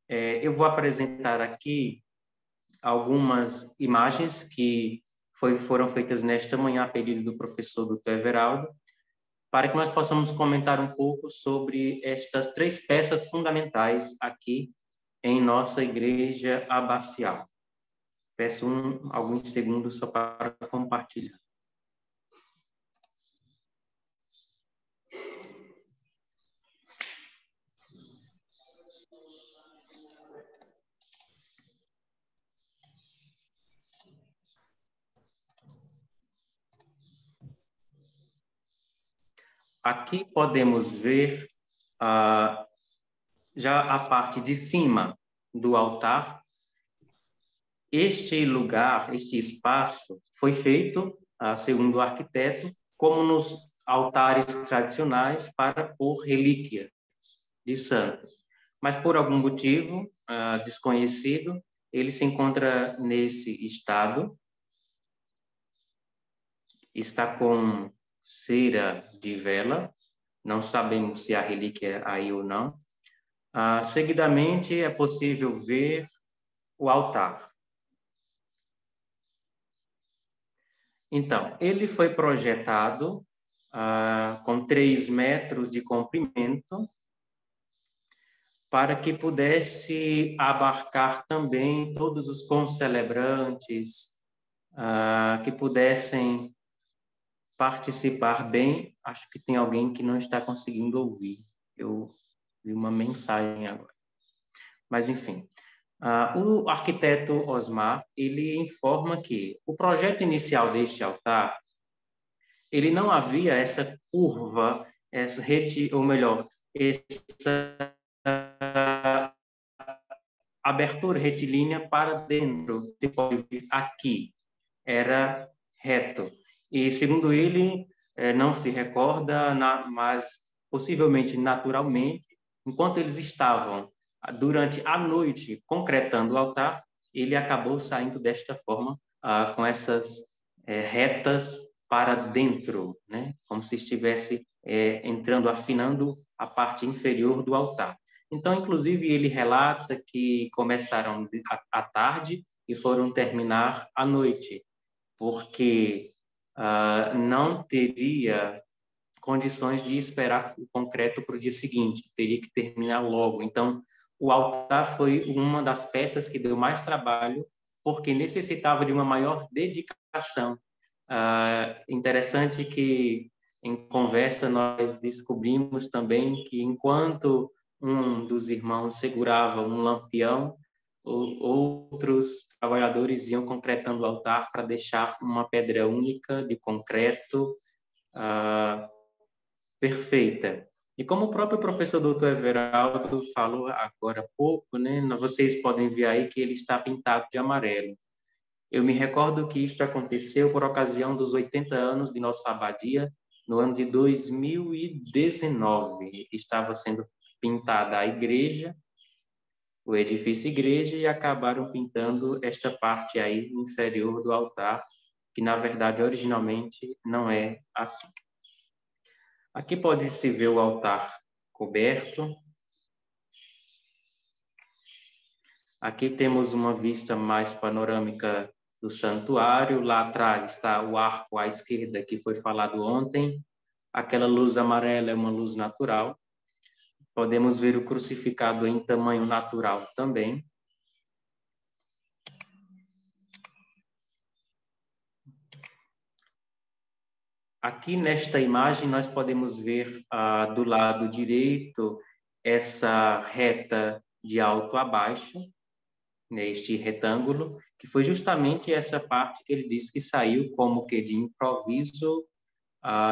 eu vou apresentar aqui algumas imagens que foram feitas nesta manhã a pedido do professor Dr. Everaldo, para que nós possamos comentar um pouco sobre estas 3 peças fundamentais aqui em nossa igreja abacial. Peço alguns segundos só para compartilhar. Aqui podemos ver já a parte de cima do altar. Este lugar, este espaço, foi feito, segundo o arquiteto, como nos altares tradicionais para pôr relíquias de santos. Mas, por algum motivo desconhecido, ele se encontra nesse estado. Está com cera de vela, não sabemos se a relíquia é aí ou não. Seguidamente, é possível ver o altar. Então, ele foi projetado com 3 metros de comprimento para que pudesse abarcar também todos os concelebrantes que pudessem participar bem. Acho que tem alguém que não está conseguindo ouvir. Eu vi uma mensagem agora. Mas, enfim. O arquiteto Osmar, ele informa que o projeto inicial deste altar, ele não havia essa curva, essa abertura retilínea para dentro. Você pode ver aqui, era reto. E, segundo ele, não se recorda, mas possivelmente naturalmente, enquanto eles estavam durante a noite concretando o altar, ele acabou saindo desta forma, com essas retas para dentro, né? Como se estivesse entrando, afinando a parte inferior do altar. Então, inclusive, ele relata que começaram à tarde e foram terminar à noite, porque não teria condições de esperar o concreto para o dia seguinte, teria que terminar logo. Então, o altar foi uma das peças que deu mais trabalho, porque necessitava de uma maior dedicação. Interessante que, em conversa, nós descobrimos também que, enquanto um dos irmãos segurava um lampião, outros trabalhadores iam concretando o altar para deixar uma pedra única de concreto perfeita. E como o próprio professor Dr. Everaldo falou agora há pouco, né, vocês podem ver aí que ele está pintado de amarelo. Eu me recordo que isto aconteceu por ocasião dos 80 anos de nossa abadia, no ano de 2019. Estava sendo pintada a igreja, o edifício igreja, e acabaram pintando esta parte aí inferior do altar, que na verdade originalmente não é assim. Aqui pode-se ver o altar coberto. Aqui temos uma vista mais panorâmica do santuário. Lá atrás está o arco à esquerda, que foi falado ontem. Aquela luz amarela é uma luz natural. Podemos ver o crucificado em tamanho natural também. Aqui nesta imagem nós podemos ver do lado direito essa reta de alto a baixo, neste retângulo, que foi justamente essa parte que ele disse que saiu como que de improviso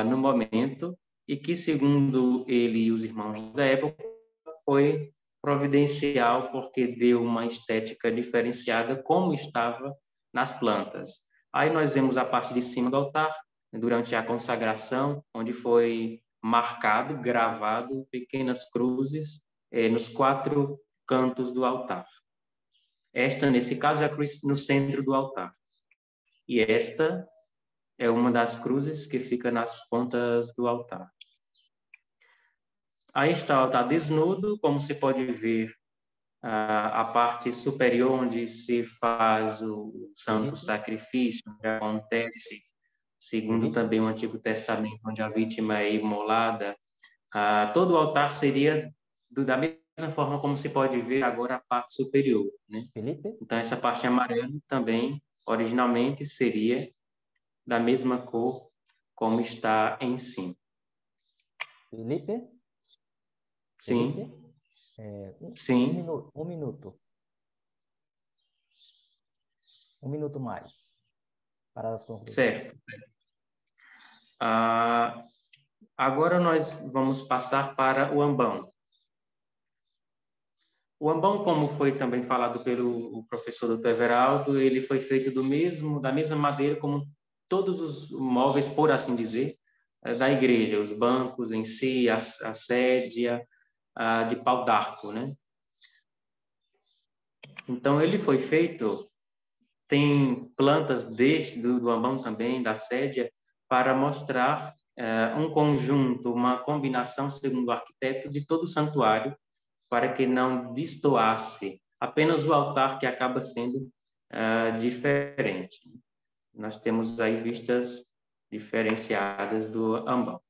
no momento, e que, segundo ele e os irmãos da época, foi providencial porque deu uma estética diferenciada como estava nas plantas. Aí nós vemos a parte de cima do altar, durante a consagração, onde foi marcado, gravado, pequenas cruzes nos 4 cantos do altar. Esta, nesse caso, é a cruz no centro do altar. E esta é uma das cruzes que fica nas pontas do altar. Aí está o altar desnudo, como se pode ver, a parte superior onde se faz o santo sacrifício, onde acontece, segundo também o Antigo Testamento, onde a vítima é imolada. Todo o altar seria da mesma forma como se pode ver agora a parte superior, né? Felipe? Então, essa parte amarela também, originalmente, seria da mesma cor como está em cima. Felipe? Sim. Felipe? Sim. Um minuto. Um minuto mais para as conclusões. Certo. Agora nós vamos passar para o ambão. O ambão, como foi também falado pelo professor Dr. Everaldo, ele foi feito da mesma madeira como todos os móveis, por assim dizer, da igreja, os bancos em si, a sédia, de pau d'arco, né? Então, ele foi feito, tem plantas do ambão também, da sédia, para mostrar um conjunto, uma combinação, segundo o arquiteto, de todo o santuário, para que não destoasse apenas o altar, que acaba sendo diferente. Nós temos aí vistas diferenciadas do ambão.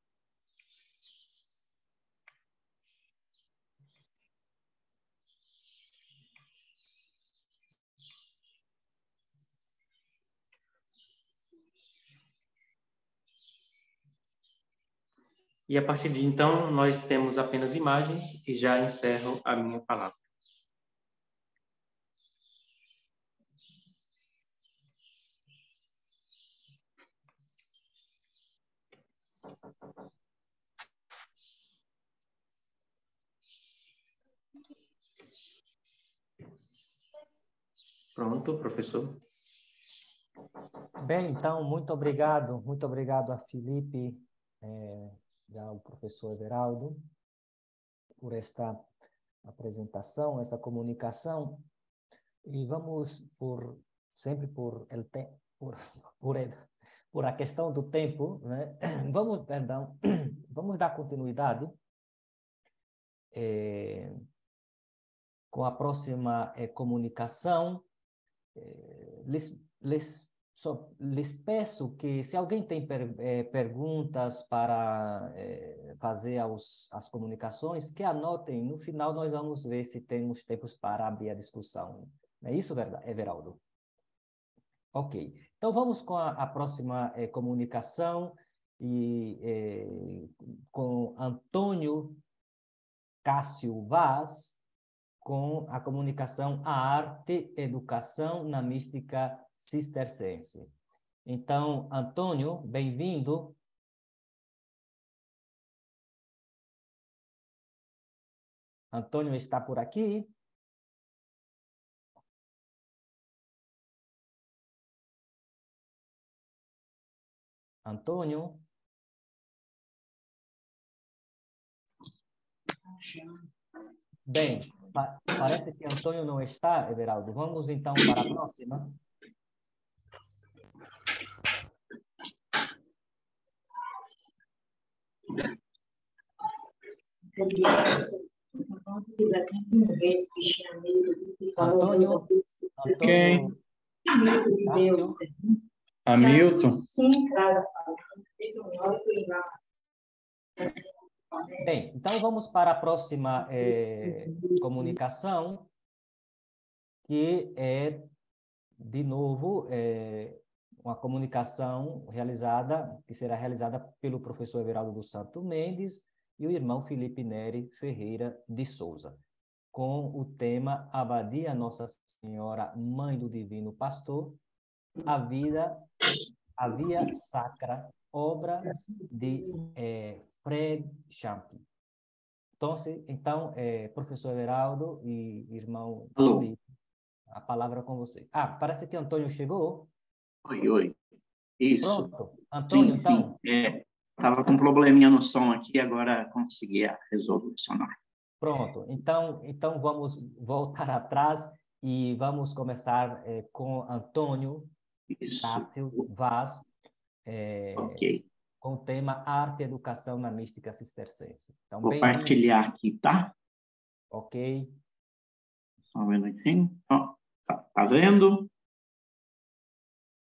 E a partir de então, nós temos apenas imagens e já encerro a minha palavra. Pronto, professor. Bem, então, muito obrigado a Felipe, e ao professor Everaldo, por esta apresentação, esta comunicação, e vamos sempre por a questão do tempo, né? Vamos dar continuidade com a próxima comunicação. Lhes peço que, se alguém tem perguntas para fazer as comunicações, que anotem. No final, nós vamos ver se temos tempos para abrir a discussão. Não é isso, Everaldo? Ok. Então, vamos com a próxima comunicação, com Antônio Cássio Vaz, com a comunicação A Arte e Educação na Mística Cistercense. Então, Antônio, bem-vindo. Antônio está por aqui? Antônio? Bem, parece que Antônio não está, Everaldo. Vamos então para a próxima. Antônio Cássio. Hamilton. Bem, então vamos para a próxima comunicação, que é, de novo, uma comunicação que será realizada pelo professor Everaldo dos Santos Mendes e o irmão Felipe Neri Ferreira de Souza. com o tema Abadia Nossa Senhora, Mãe do Divino Pastor, a Via Sacra, obra de Fred Champ. Então, professor Everaldo e irmão Felipe, a palavra com você. Parece que Antônio chegou. Oi. Isso. Pronto. Antônio, sim, então. Sim. Estava com um probleminha no som aqui, agora consegui resolucionar. Pronto. Então vamos voltar atrás e vamos começar com Antônio Cássio Vaz, ok, com o tema Arte e Educação na Mística Cistercense. Então, vou partilhar aqui, tá? Ok. Só um minutinho. Tá vendo?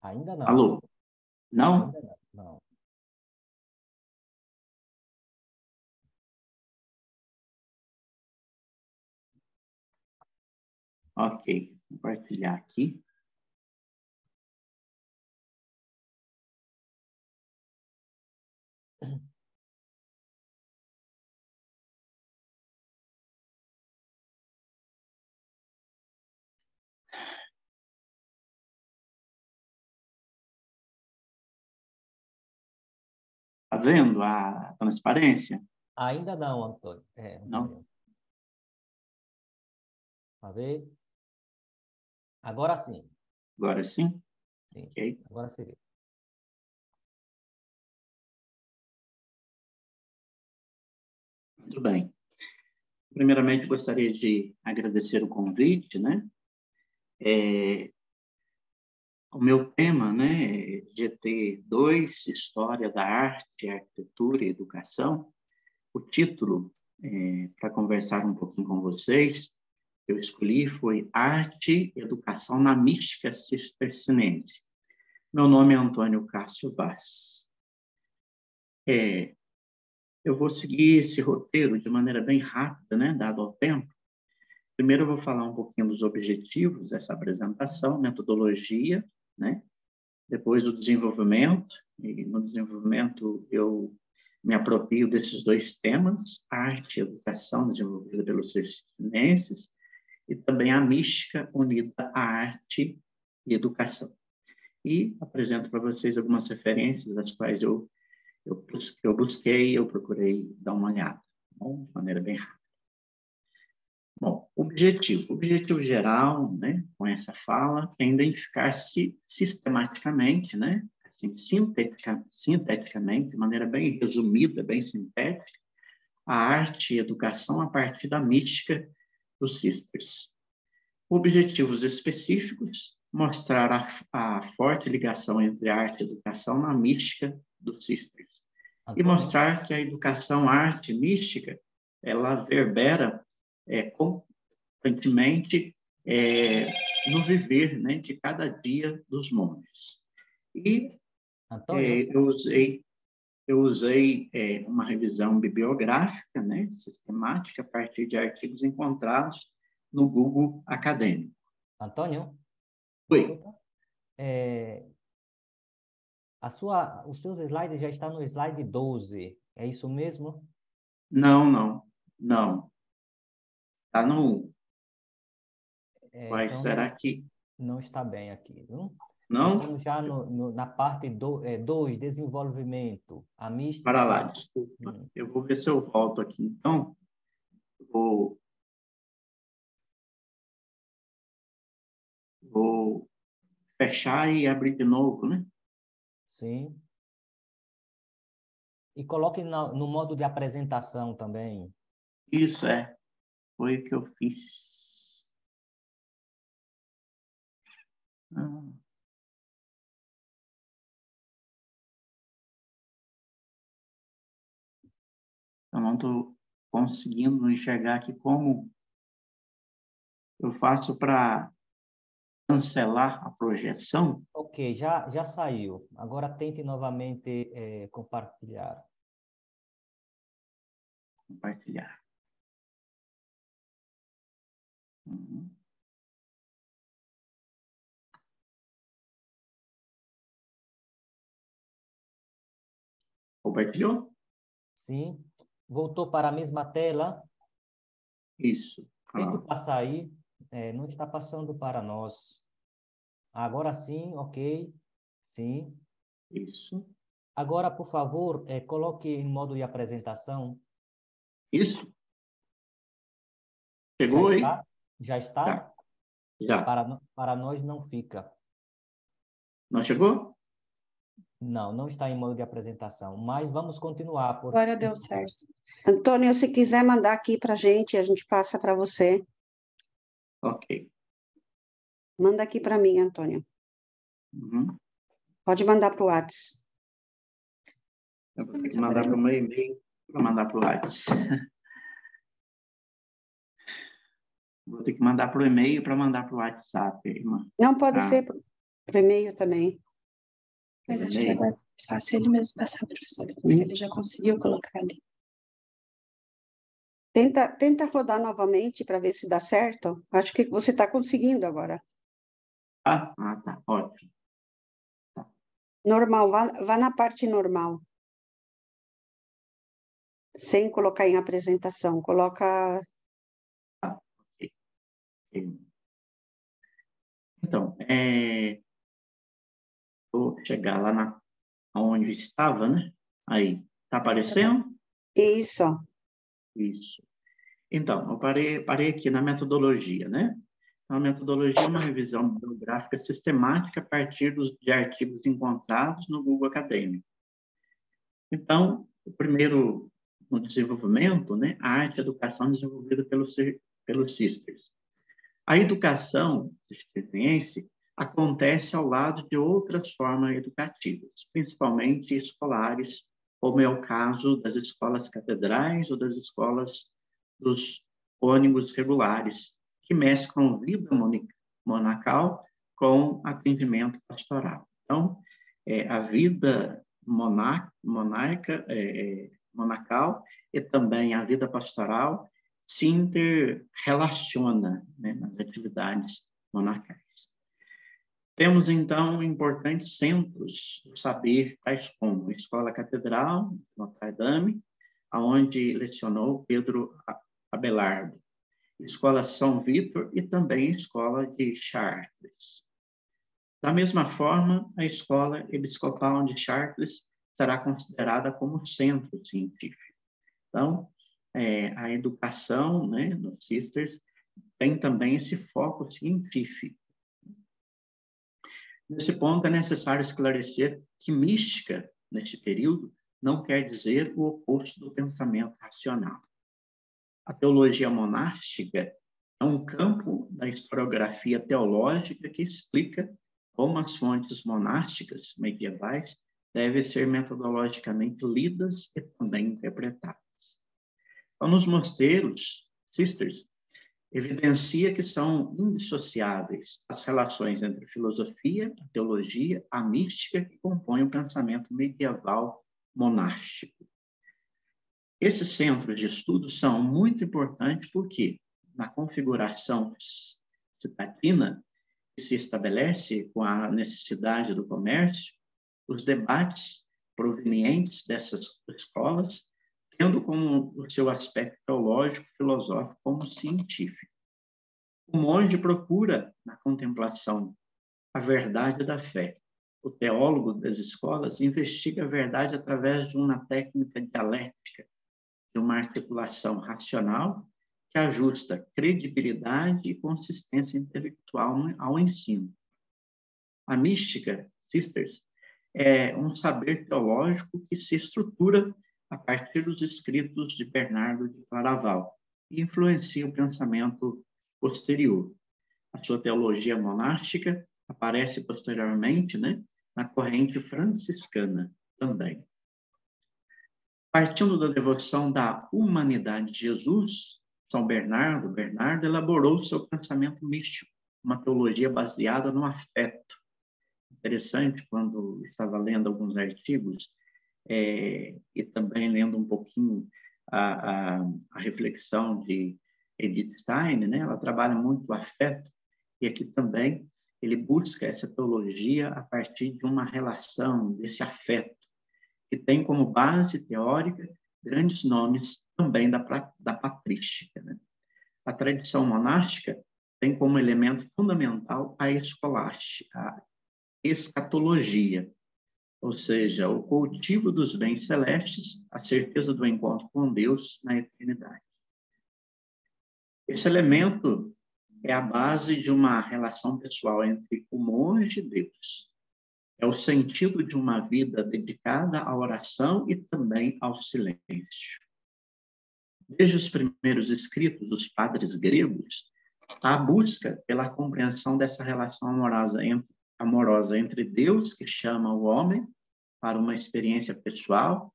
Ainda não. Alô? Não? Ainda não. Ok, vou partilhar aqui. Tá vendo a transparência? Ainda não, Antônio. Não? A ver. Agora sim. Agora sim? Sim. Ok. Agora sim. Muito bem. Primeiramente, gostaria de agradecer o convite, né? O meu tema, né, GT2, História da Arte, Arquitetura e Educação. O título, para conversar um pouquinho com vocês, eu escolhi foi Arte e Educação na Mística Cisterciense. Meu nome é Antônio Cássio Vaz. Eu vou seguir esse roteiro de maneira bem rápida, né, dado ao tempo. Primeiro eu vou falar um pouquinho dos objetivos dessa apresentação, metodologia, né? Depois o desenvolvimento, e no desenvolvimento eu me aproprio desses dois temas, arte e educação desenvolvida pelos cistercienses, e também a mística unida à arte e educação. E apresento para vocês algumas referências, as quais eu busquei, eu procurei dar uma olhada, bom, de maneira bem rápida. Bom, objetivo geral, né, com essa fala, é identificar-se sistematicamente, né, assim, sinteticamente, de maneira bem resumida, bem sintética, a arte e a educação a partir da mística dos sisters. Objetivos específicos, mostrar a forte ligação entre arte e educação na mística dos sisters. E mostrar que a educação, arte mística, ela verbera constantemente no viver, né, de cada dia dos monges. E eu usei uma revisão bibliográfica, né, sistemática, a partir de artigos encontrados no Google Acadêmico. Antônio? Oi. Os seus slides já estão no slide 12, é isso mesmo? Não. Está no 1. Então será que... Não está bem aqui, viu? Não? Estamos já na parte 2, desenvolvimento. A mística... Para lá, desculpa. Eu vou ver se eu volto aqui. Então, vou fechar e abrir de novo, né? Sim. E coloque no modo de apresentação também. Isso, foi o que eu fiz. Eu não estou conseguindo enxergar aqui como eu faço para cancelar a projeção. Ok, já saiu. Agora tente novamente compartilhar. Compartilhar. Compartilhou? Sim. Voltou para a mesma tela? Isso. Tente passar aí. Não está passando para nós. Agora sim, ok. Sim. Isso. Agora, por favor, coloque em modo de apresentação. Isso. Chegou aí? Já está? Já. Para nós não fica. Não chegou? Não, não está em modo de apresentação, mas vamos continuar. Agora deu certo. Antônio, se quiser mandar aqui para a gente passa para você. Ok. Manda aqui para mim, Antônio. Uhum. Pode mandar para o WhatsApp. Eu vou ter que mandar para o meu e-mail para mandar para o WhatsApp. Vou ter que mandar para o e-mail para mandar para o WhatsApp, irmã. Não, pode ser para o e-mail também. Mas acho que agora é mais fácil ele mesmo passar, professor, porque ele já conseguiu colocar ali. Tenta rodar novamente para ver se dá certo. Acho que você está conseguindo agora. Tá, ótimo. Tá. Normal, vá na parte normal. Sem colocar em apresentação, coloca... Ok. Então, vou chegar lá onde estava, né? Aí, tá aparecendo? Isso. Isso. Então, eu parei aqui na metodologia, né? A metodologia é uma revisão bibliográfica sistemática a partir de artigos encontrados no Google Acadêmico. Então, o primeiro no desenvolvimento, né? A arte e a educação desenvolvida pelos Sisters. A educação cisterciense acontece ao lado de outras formas educativas, principalmente escolares, como é o caso das escolas catedrais ou das escolas dos ônibus regulares, que mesclam vida monacal com atendimento pastoral. Então, a vida monacal e também a vida pastoral se inter-relaciona, né, nas atividades monacais. Temos, então, importantes centros do saber, tais como a Escola Catedral, Notre Dame, onde lecionou Pedro Abelardo, Escola São Vítor e também a Escola de Chartres. Da mesma forma, a Escola Episcopal de Chartres será considerada como centro científico. Então, a educação, né, dos Sisters tem também esse foco científico. Nesse ponto, é necessário esclarecer que mística, neste período, não quer dizer o oposto do pensamento racional. A teologia monástica é um campo da historiografia teológica que explica como as fontes monásticas medievais devem ser metodologicamente lidas e também interpretadas. Então, nos mosteiros, Sisters evidencia que são indissociáveis as relações entre a filosofia, a teologia, a mística que compõem o pensamento medieval monástico. Esses centros de estudo são muito importantes porque, na configuração citadina que se estabelece com a necessidade do comércio, os debates provenientes dessas escolas, tendo como o seu aspecto teológico, filosófico, como científico. O monge procura, na contemplação, a verdade da fé. O teólogo das escolas investiga a verdade através de uma técnica dialética, de uma articulação racional que ajusta credibilidade e consistência intelectual ao ensino. A mística, Sisters, é um saber teológico que se estrutura a partir dos escritos de Bernardo de Claraval e influencia o pensamento posterior. A sua teologia monástica aparece posteriormente, né, na corrente franciscana também. Partindo da devoção da humanidade de Jesus, São Bernardo elaborou seu pensamento místico, uma teologia baseada no afeto. Interessante, quando estava lendo alguns artigos, e também lendo um pouquinho a reflexão de Edith Stein, né? Ela trabalha muito o afeto, e aqui também ele busca essa teologia a partir de uma relação desse afeto, que tem como base teórica grandes nomes também da patrística, né? a tradição monástica tem como elemento fundamental a escolástica, a escatologia, ou seja, o cultivo dos bens celestes, a certeza do encontro com Deus na eternidade. Esse elemento é a base de uma relação pessoal entre o monge e Deus. É o sentido de uma vida dedicada à oração e também ao silêncio. Desde os primeiros escritos dos padres gregos, há busca pela compreensão dessa relação amorosa entre Deus, que chama o homem para uma experiência pessoal,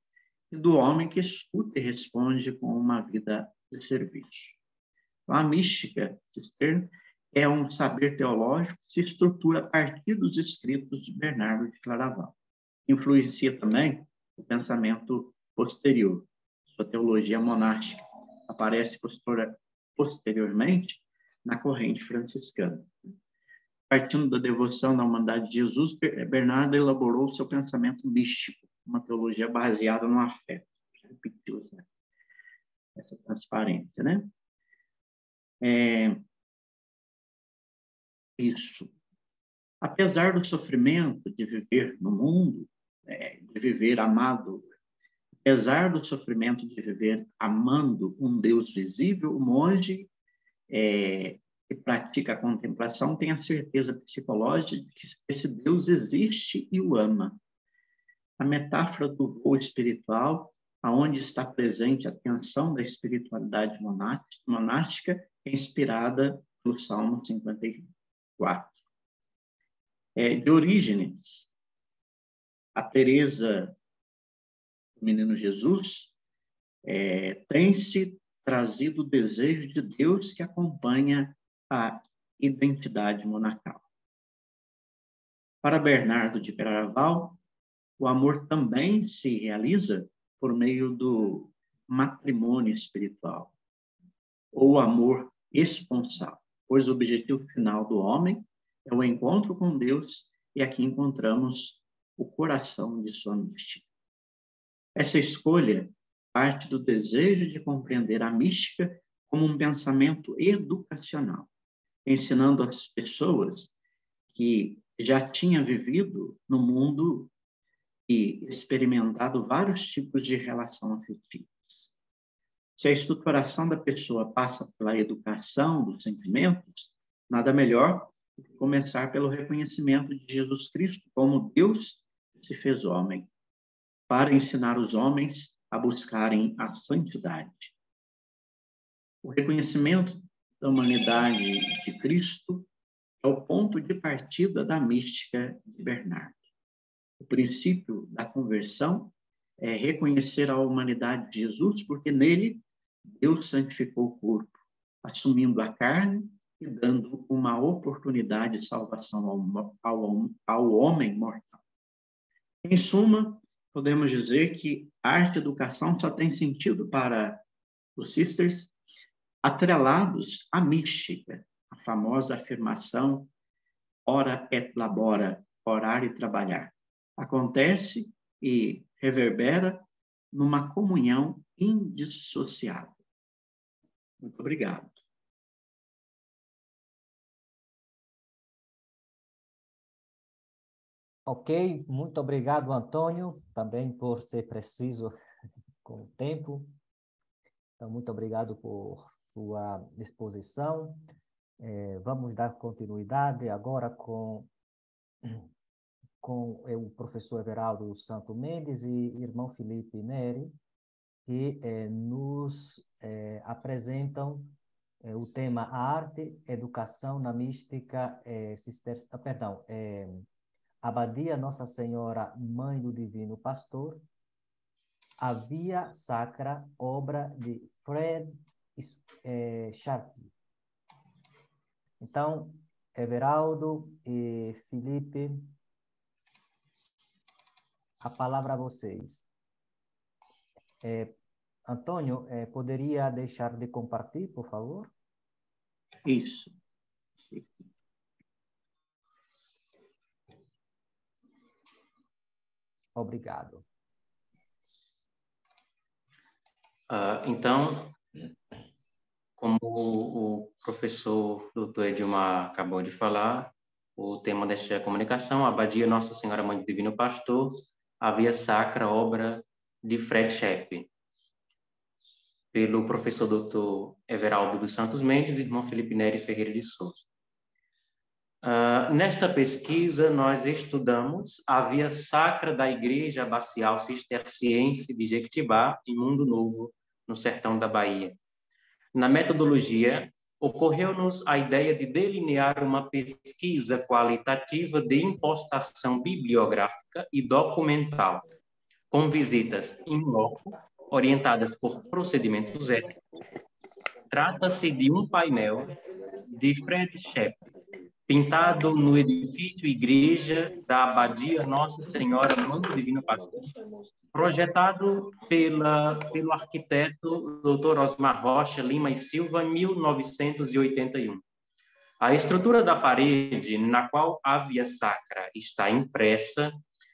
e do homem que escuta e responde com uma vida de serviço. Então, a mística cisterciana é um saber teológico que se estrutura a partir dos escritos de Bernardo de Claraval. Influencia também o pensamento posterior. Sua teologia monástica aparece posteriormente na corrente franciscana. Partindo da devoção da humanidade de Jesus, Bernardo elaborou seu pensamento místico, uma teologia baseada no afeto. Repetiu essa transparência, né? Isso. Apesar do sofrimento de viver no mundo, de viver amado, apesar do sofrimento de viver amando um Deus visível, o monge que pratica a contemplação tem a certeza psicológica de que esse Deus existe e o ama. A metáfora do voo espiritual, aonde está presente a tensão da espiritualidade monástica, é inspirada no Salmo 54. De Orígenes, a Teresa do Menino Jesus tem-se trazido o desejo de Deus que acompanha a identidade monacal. Para Bernardo de Claraval, o amor também se realiza por meio do matrimônio espiritual, ou amor esponsal, pois o objetivo final do homem é o encontro com Deus, e aqui encontramos o coração de sua mística. Essa escolha parte do desejo de compreender a mística como um pensamento educacional, ensinando as pessoas que já tinham vivido no mundo e experimentado vários tipos de relação afetivas. Se a estruturação da pessoa passa pela educação dos sentimentos, nada melhor do que começar pelo reconhecimento de Jesus Cristo como Deus que se fez homem, para ensinar os homens a buscarem a santidade. O reconhecimento da humanidade de Cristo é o ponto de partida da mística de Bernardo. O princípio da conversão é reconhecer a humanidade de Jesus, porque nele Deus santificou o corpo, assumindo a carne e dando uma oportunidade de salvação ao homem mortal. Em suma, podemos dizer que a arte e educação só tem sentido para os sisters atrelados à mística, a famosa afirmação ora et labora, orar e trabalhar. Acontece e reverbera numa comunhão indissociável. Muito obrigado. Ok, muito obrigado, Antônio, também por ser preciso com o tempo. Então, muito obrigado por sua disposição. Vamos dar continuidade agora com o professor Everaldo Santo Mendes e irmão Felipe Neri, que nos apresentam o tema Arte, Educação na Mística Abadia Nossa Senhora, Mãe do Divino Pastor, a Via Sacra, obra de Fred Sharkey. Então, Everaldo e Felipe, a palavra a vocês. Antônio, poderia deixar de compartilhar, por favor? Isso. Obrigado. Então, Como o professor Dr. Edilmar acabou de falar, o tema desta comunicação, a Abadia Nossa Senhora Mãe do Divino Pastor, a Via Sacra, obra de Fred Schepp, pelo professor Dr. Everaldo dos Santos Mendes e irmão Felipe Neri Ferreira de Souza. Nesta pesquisa, nós estudamos a Via Sacra da Igreja Abacial Cisterciense de Jequitibá, em Mundo Novo, no sertão da Bahia. Na metodologia, ocorreu-nos a ideia de delinear uma pesquisa qualitativa de impostação bibliográfica e documental, com visitas in loco, orientadas por procedimentos éticos. Trata-se de um painel de Fred Schepp, pintado no edifício Igreja da Abadia Nossa Senhora Mãe do Divino Pastor, projetado pelo arquiteto Dr. Osmar Rocha Lima e Silva, em 1981. A estrutura da parede, na qual a Via Sacra está impressa,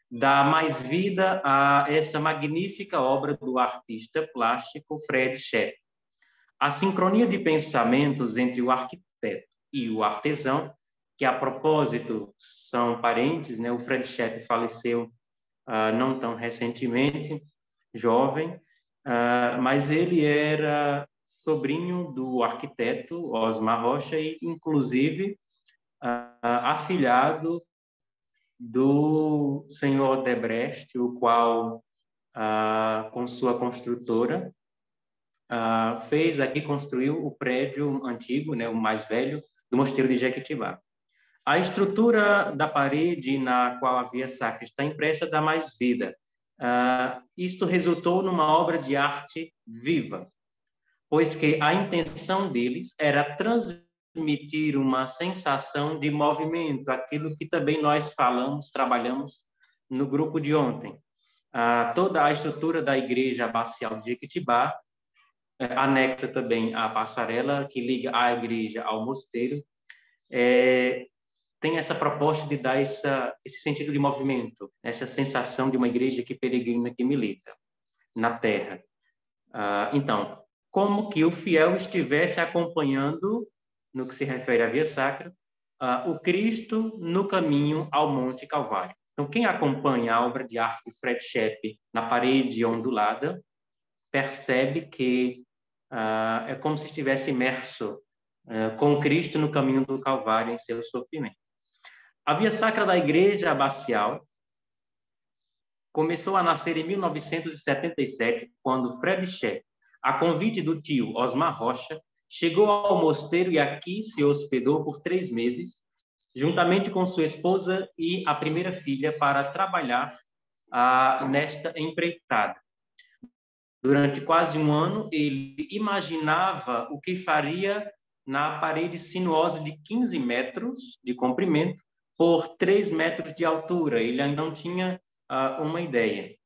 dá mais vida a essa magnífica obra do artista plástico Fred Schepp. A sincronia de pensamentos entre o arquiteto e o artesão, que, a propósito, são parentes, né? O Fred Schepp faleceu não tão recentemente, jovem, mas ele era sobrinho do arquiteto Osmar Rocha e, inclusive, afilhado do senhor Debrecht, o qual, com sua construtora, construiu o prédio antigo, né, o mais velho, do Mosteiro de Jequitibá. A estrutura da parede na qual a Via Sacra está impressa dá mais vida. Isto resultou numa obra de arte viva, pois que a intenção deles era transmitir uma sensação de movimento, aquilo que também nós trabalhamos no grupo de ontem. Toda a estrutura da Igreja Abacial de Jequitibá, anexa também a passarela que liga a igreja ao mosteiro, tem essa proposta de dar esse sentido de movimento, essa sensação de uma igreja que peregrina, que milita na terra. Então, como que o fiel estivesse acompanhando, no que se refere à Via Sacra, o Cristo no caminho ao Monte Calvário. Então, quem acompanha a obra de arte de Fred Schepp na parede ondulada, percebe que é como se estivesse imerso com Cristo no caminho do Calvário em seu sofrimento. A Via Sacra da Igreja Abacial começou a nascer em 1977, quando Fred Schepp, a convite do tio Osmar Rocha, chegou ao mosteiro e aqui se hospedou por 3 meses, juntamente com sua esposa e a primeira filha, para trabalhar nesta empreitada. Durante quase um ano, ele imaginava o que faria na parede sinuosa de 15 metros de comprimento por 3 metros de altura. Ele ainda não tinha uma ideia,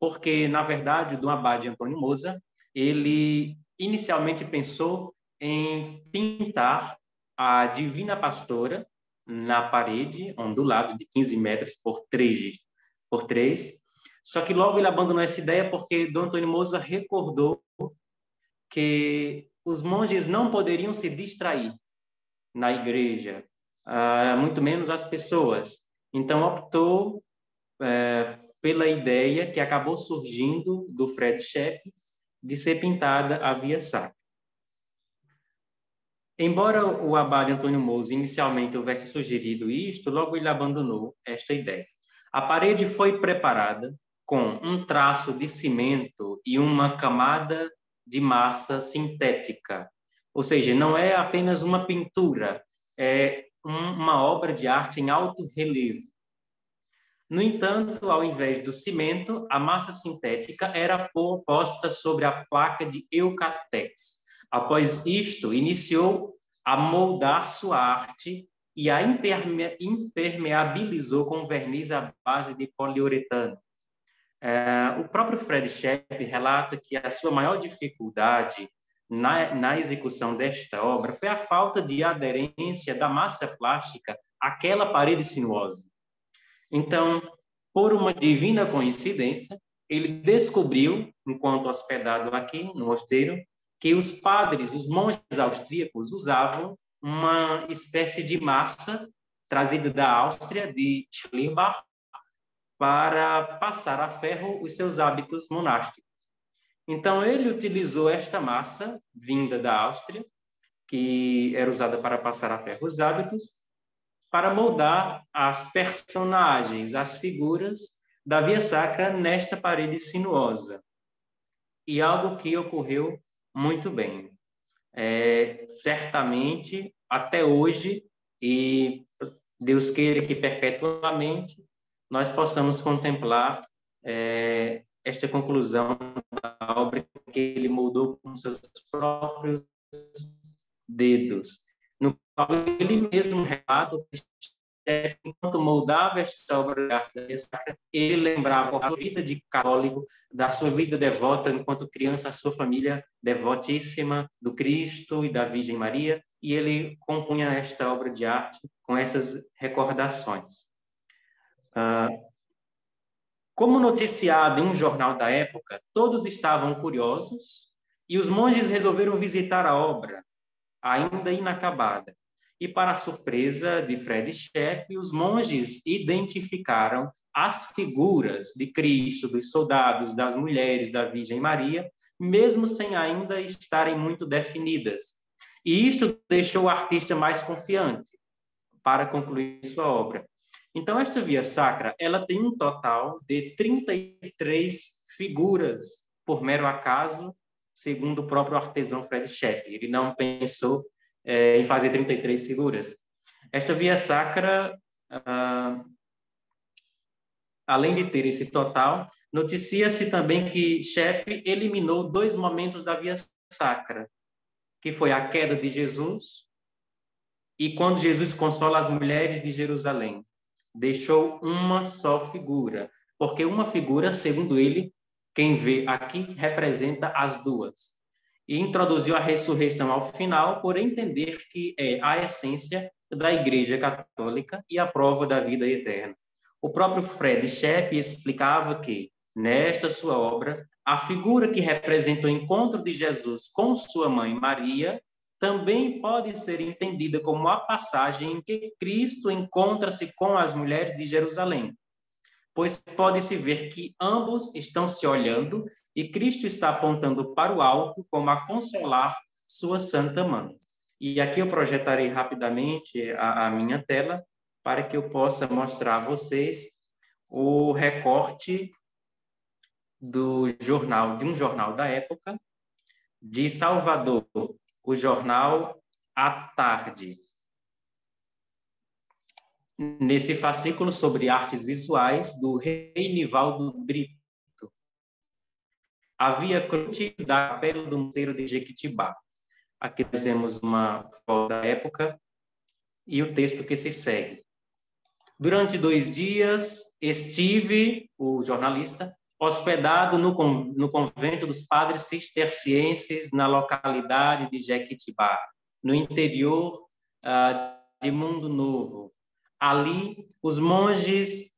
porque, na verdade, o Dom Abade Antônio Moza, ele inicialmente pensou em pintar a Divina Pastora na parede ondulada de 15 metros por 3. Só que logo ele abandonou essa ideia porque Dom Antônio Moza recordou que os monges não poderiam se distrair na igreja, muito menos as pessoas. Então optou pela ideia que acabou surgindo do Fred Schepp de ser pintada a Via Sacra. Embora o abade Antônio Moza inicialmente houvesse sugerido isto, logo ele abandonou esta ideia. A parede foi preparada com um traço de cimento e uma camada de massa sintética. Ou seja, não é apenas uma pintura, é uma obra de arte em alto relevo. No entanto, ao invés do cimento, a massa sintética era posta sobre a placa de Eucatex. Após isto, iniciou a moldar sua arte e a impermeabilizou com verniz à base de poliuretano. O próprio Fred Schepp relata que a sua maior dificuldade na execução desta obra foi a falta de aderência da massa plástica àquela parede sinuosa. Então, por uma divina coincidência, ele descobriu, enquanto hospedado aqui no mosteiro, que os padres, os monges austríacos, usavam uma espécie de massa trazida da Áustria, de Schlierbach, para passar a ferro os seus hábitos monásticos. Então, ele utilizou esta massa vinda da Áustria, que era usada para passar a ferro os hábitos, para moldar as personagens, as figuras da Via Sacra nesta parede sinuosa. E algo que ocorreu muito bem. Certamente, até hoje, e Deus queira que perpetuamente, nós possamos contemplar esta conclusão da obra que ele moldou com seus próprios dedos, no qual ele mesmo relata que, enquanto moldava esta obra de arte da Via Sacra, ele lembrava a sua vida de católico, da sua vida devota, enquanto criança, a sua família devotíssima do Cristo e da Virgem Maria, e ele compunha esta obra de arte com essas recordações. Como noticiado em um jornal da época, todos estavam curiosos e os monges resolveram visitar a obra, ainda inacabada. E, para a surpresa de Fred Schepp, os monges identificaram as figuras de Cristo, dos soldados, das mulheres, da Virgem Maria, mesmo sem ainda estarem muito definidas. E isto deixou o artista mais confiante para concluir sua obra. Então, esta Via Sacra, ela tem um total de 33 figuras, por mero acaso, segundo o próprio artesão Fred Schepp. Ele não pensou em fazer 33 figuras. Esta Via Sacra, além de ter esse total, noticia-se também que Schepp eliminou 2 momentos da Via Sacra, que foi a queda de Jesus e quando Jesus consola as mulheres de Jerusalém. Deixou uma só figura, porque uma figura, segundo ele, quem vê aqui, representa as duas. E introduziu a ressurreição ao final, por entender que é a essência da Igreja Católica e a prova da vida eterna. O próprio Fred Schepp explicava que, nesta sua obra, a figura que representa o encontro de Jesus com sua mãe Maria também pode ser entendida como a passagem em que Cristo encontra-se com as mulheres de Jerusalém, pois pode-se ver que ambos estão se olhando e Cristo está apontando para o alto como a consolar sua Santa Mãe. E aqui eu projetarei rapidamente a minha tela para que eu possa mostrar a vocês o recorte de um jornal da época, de Salvador, o jornal À Tarde. Nesse fascículo sobre artes visuais do Reinivaldo Brito. Havia cruzes da Capela do Monteiro de Jequitibá. Aqui nós temos uma foto da época e o texto que se segue. Durante 2 dias, estive, o jornalista, hospedado no convento dos padres cistercienses na localidade de Jequitibá, no interior de Mundo Novo. Ali, os monges,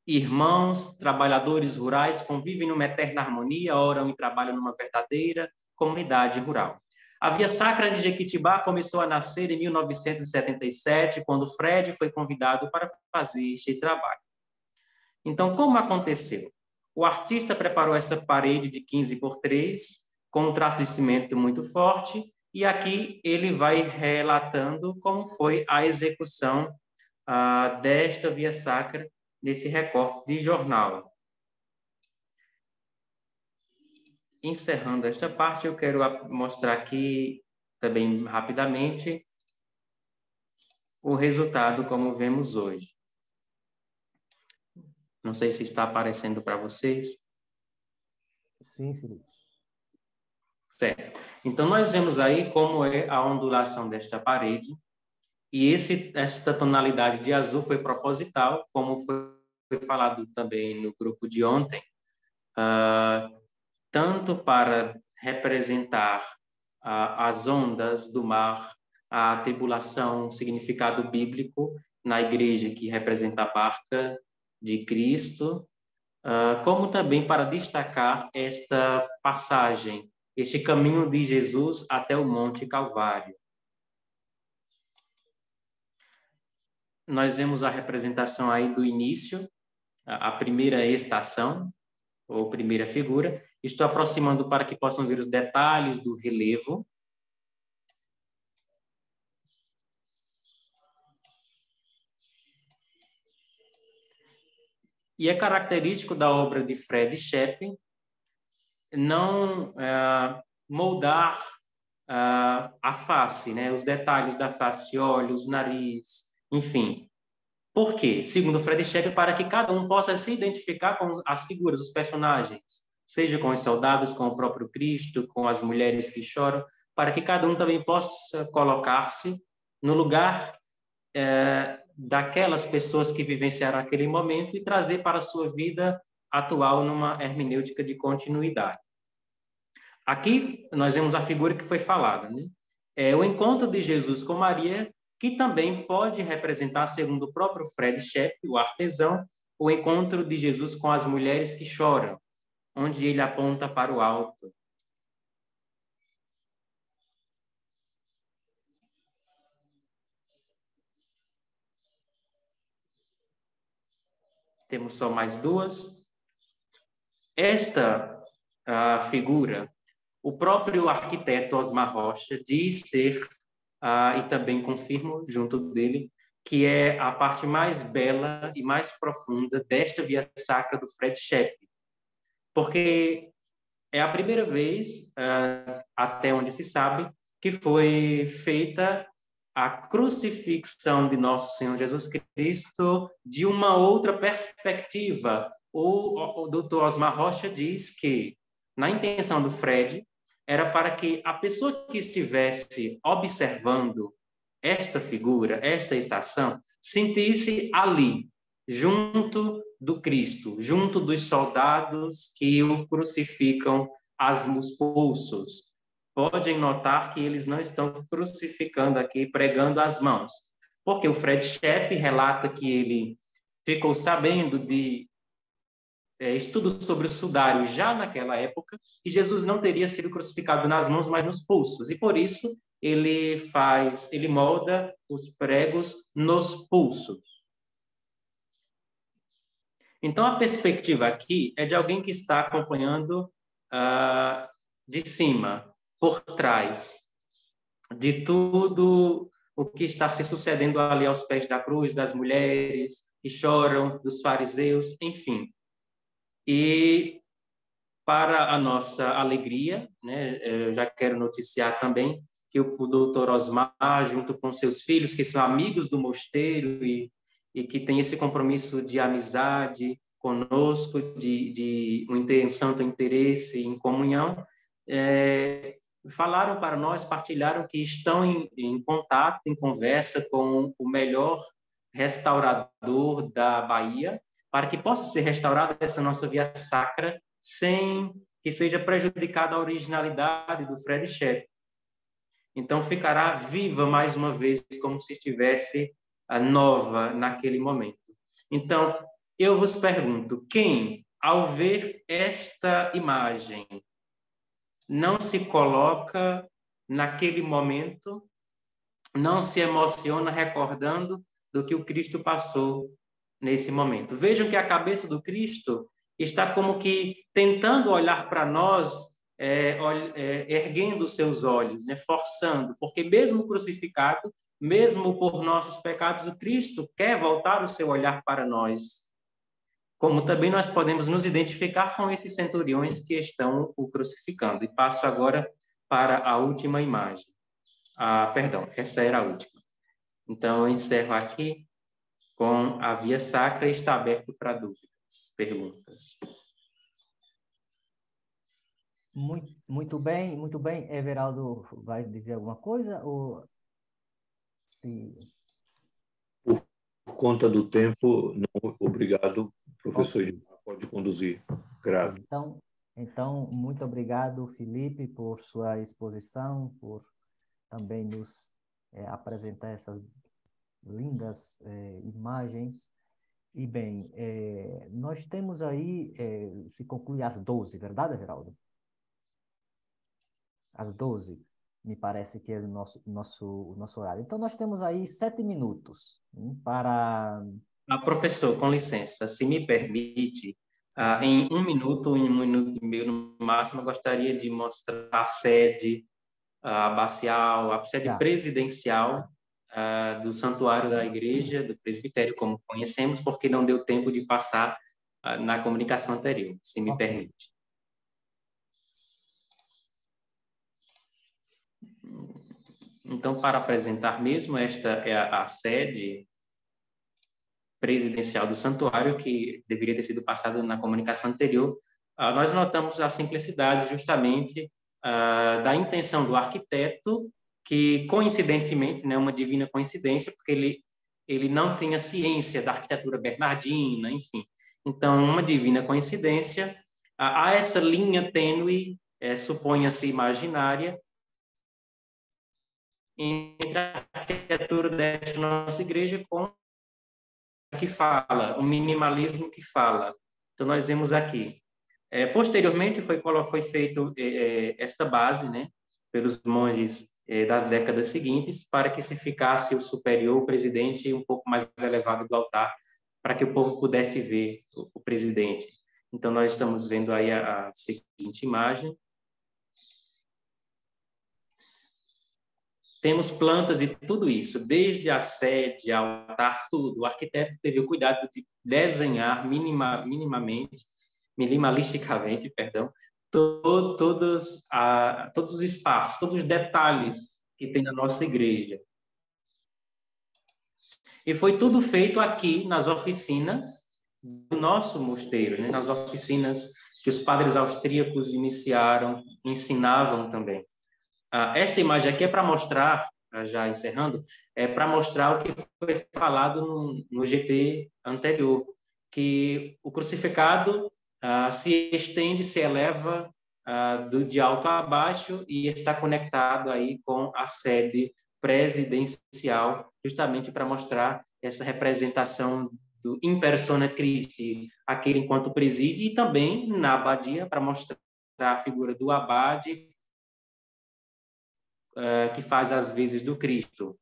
irmãos, trabalhadores rurais convivem numa eterna harmonia, oram e trabalham numa verdadeira comunidade rural. A Via Sacra de Jequitibá começou a nascer em 1977, quando Fred foi convidado para fazer este trabalho. Então, como aconteceu? O artista preparou essa parede de 15 por 3, com um traço de cimento muito forte, e aqui ele vai relatando como foi a execução desta Via Sacra nesse recorte de jornal. Encerrando esta parte, eu quero mostrar aqui também rapidamente o resultado como vemos hoje. Não sei se está aparecendo para vocês. Sim, Felipe. Certo. Então, nós vemos aí como é a ondulação desta parede. E esta tonalidade de azul foi proposital, como foi falado também no grupo de ontem, tanto para representar as ondas do mar, a tribulação, o significado bíblico na igreja que representa a barca de Cristo, como também para destacar esta passagem este caminho de Jesus até o Monte Calvário. Nós vemos a representação aí do início, a primeira estação, ou primeira figura. Estou aproximando para que possam ver os detalhes do relevo. E é característico da obra de Fred Shep não moldar a face, né? Os detalhes da face, olhos, nariz, enfim. Por quê? Segundo Fred Shep, para que cada um possa se identificar com as figuras, os personagens, seja com os soldados, com o próprio Cristo, com as mulheres que choram, para que cada um também possa colocar-se no lugar daquelas pessoas que vivenciaram aquele momento e trazer para a sua vida atual numa hermenêutica de continuidade. Aqui nós vemos a figura que foi falada, né? É o encontro de Jesus com Maria, que também pode representar, segundo o próprio Fred Shep, o artesão, o encontro de Jesus com as mulheres que choram, onde ele aponta para o alto. Temos só mais duas. Esta figura, o próprio arquiteto Osmar Rocha diz ser, e também confirmo junto dele, que é a parte mais bela e mais profunda desta via sacra do Fred Shep, porque é a primeira vez, até onde se sabe, que foi feita a crucifixão de nosso Senhor Jesus Cristo de uma outra perspectiva. O Dr. Osmar Rocha diz que, na intenção do Fred, era para que a pessoa que estivesse observando esta figura, esta estação, sentisse ali, junto do Cristo, junto dos soldados que o crucificam os pulsos. Podem notar que eles não estão crucificando aqui, pregando as mãos, porque o Fred Shep relata que ele ficou sabendo de estudos sobre o sudário já naquela época, que Jesus não teria sido crucificado nas mãos, mas nos pulsos, e por isso ele molda os pregos nos pulsos. Então, a perspectiva aqui é de alguém que está acompanhando de cima, por trás de tudo o que está se sucedendo ali aos pés da cruz, das mulheres que choram, dos fariseus, enfim. E, para a nossa alegria, né, eu já quero noticiar também que o doutor Osmar, junto com seus filhos, que são amigos do mosteiro e que tem esse compromisso de amizade conosco, de um santo interesse em comunhão, falaram para nós, partilharam que estão em contato, em conversa com o melhor restaurador da Bahia, para que possa ser restaurada essa nossa via sacra sem que seja prejudicada a originalidade do Fred Shep. Então, ficará viva mais uma vez, como se estivesse nova naquele momento. Então, eu vos pergunto, quem, ao ver esta imagem, não se coloca naquele momento, não se emociona recordando do que o Cristo passou nesse momento? Vejam que a cabeça do Cristo está como que tentando olhar para nós, erguendo seus olhos, né, forçando, porque mesmo crucificado, mesmo por nossos pecados, o Cristo quer voltar o seu olhar para nós. Como também nós podemos nos identificar com esses centuriões que estão o crucificando. E passo agora para a última imagem. Perdão, essa era a última. Então, eu encerro aqui com a via sacra e está aberto para dúvidas, perguntas. Muito bem, muito bem. Everaldo vai dizer alguma coisa? Ou... Por conta do tempo, não, obrigado, professor. Okay. Pode conduzir. Grato. Então, muito obrigado, Felipe, por sua exposição, por também nos apresentar essas lindas imagens. E bem, nós temos aí, se conclui às 12, verdade, Everaldo? às 12, me parece que é o nosso horário. Então, nós temos aí 7 minutos para... Professor, com licença, se me permite, em 1 minuto, em 1 minuto e meio no máximo, eu gostaria de mostrar a sede abacial, a sede presidencial do santuário da igreja, do presbitério, como conhecemos, porque não deu tempo de passar na comunicação anterior, se me permite. Então, para apresentar mesmo, esta é a sede presidencial do santuário, que deveria ter sido passado na comunicação anterior. Nós notamos a simplicidade justamente da intenção do arquiteto, que coincidentemente, né, uma divina coincidência, porque ele não tem a ciência da arquitetura bernardina, enfim. Então, uma divina coincidência, há essa linha tênue, suponha-se imaginária, entre a arquitetura desta nossa igreja com que fala, o minimalismo que fala. Então, nós vemos aqui. Posteriormente, foi feito esta base, né, pelos monges das décadas seguintes, para que se ficasse o superior, o presidente, um pouco mais elevado do altar, para que o povo pudesse ver o presidente. Então, nós estamos vendo aí a seguinte imagem. Temos plantas e tudo isso, desde a sede, altar, tudo. O arquiteto teve o cuidado de desenhar minimalisticamente, todos os espaços, todos os detalhes que tem na nossa igreja. E foi tudo feito aqui nas oficinas do nosso mosteiro, né? Nas oficinas que os padres austríacos ensinavam também. Esta imagem aqui é para mostrar, já encerrando, é para mostrar o que foi falado no GT anterior, que o crucificado se estende, se eleva de alto a baixo e está conectado aí com a sede presidencial, justamente para mostrar essa representação do in persona Christi, aquele enquanto preside, e também na abadia, para mostrar a figura do abade, que faz as vezes do Cristo.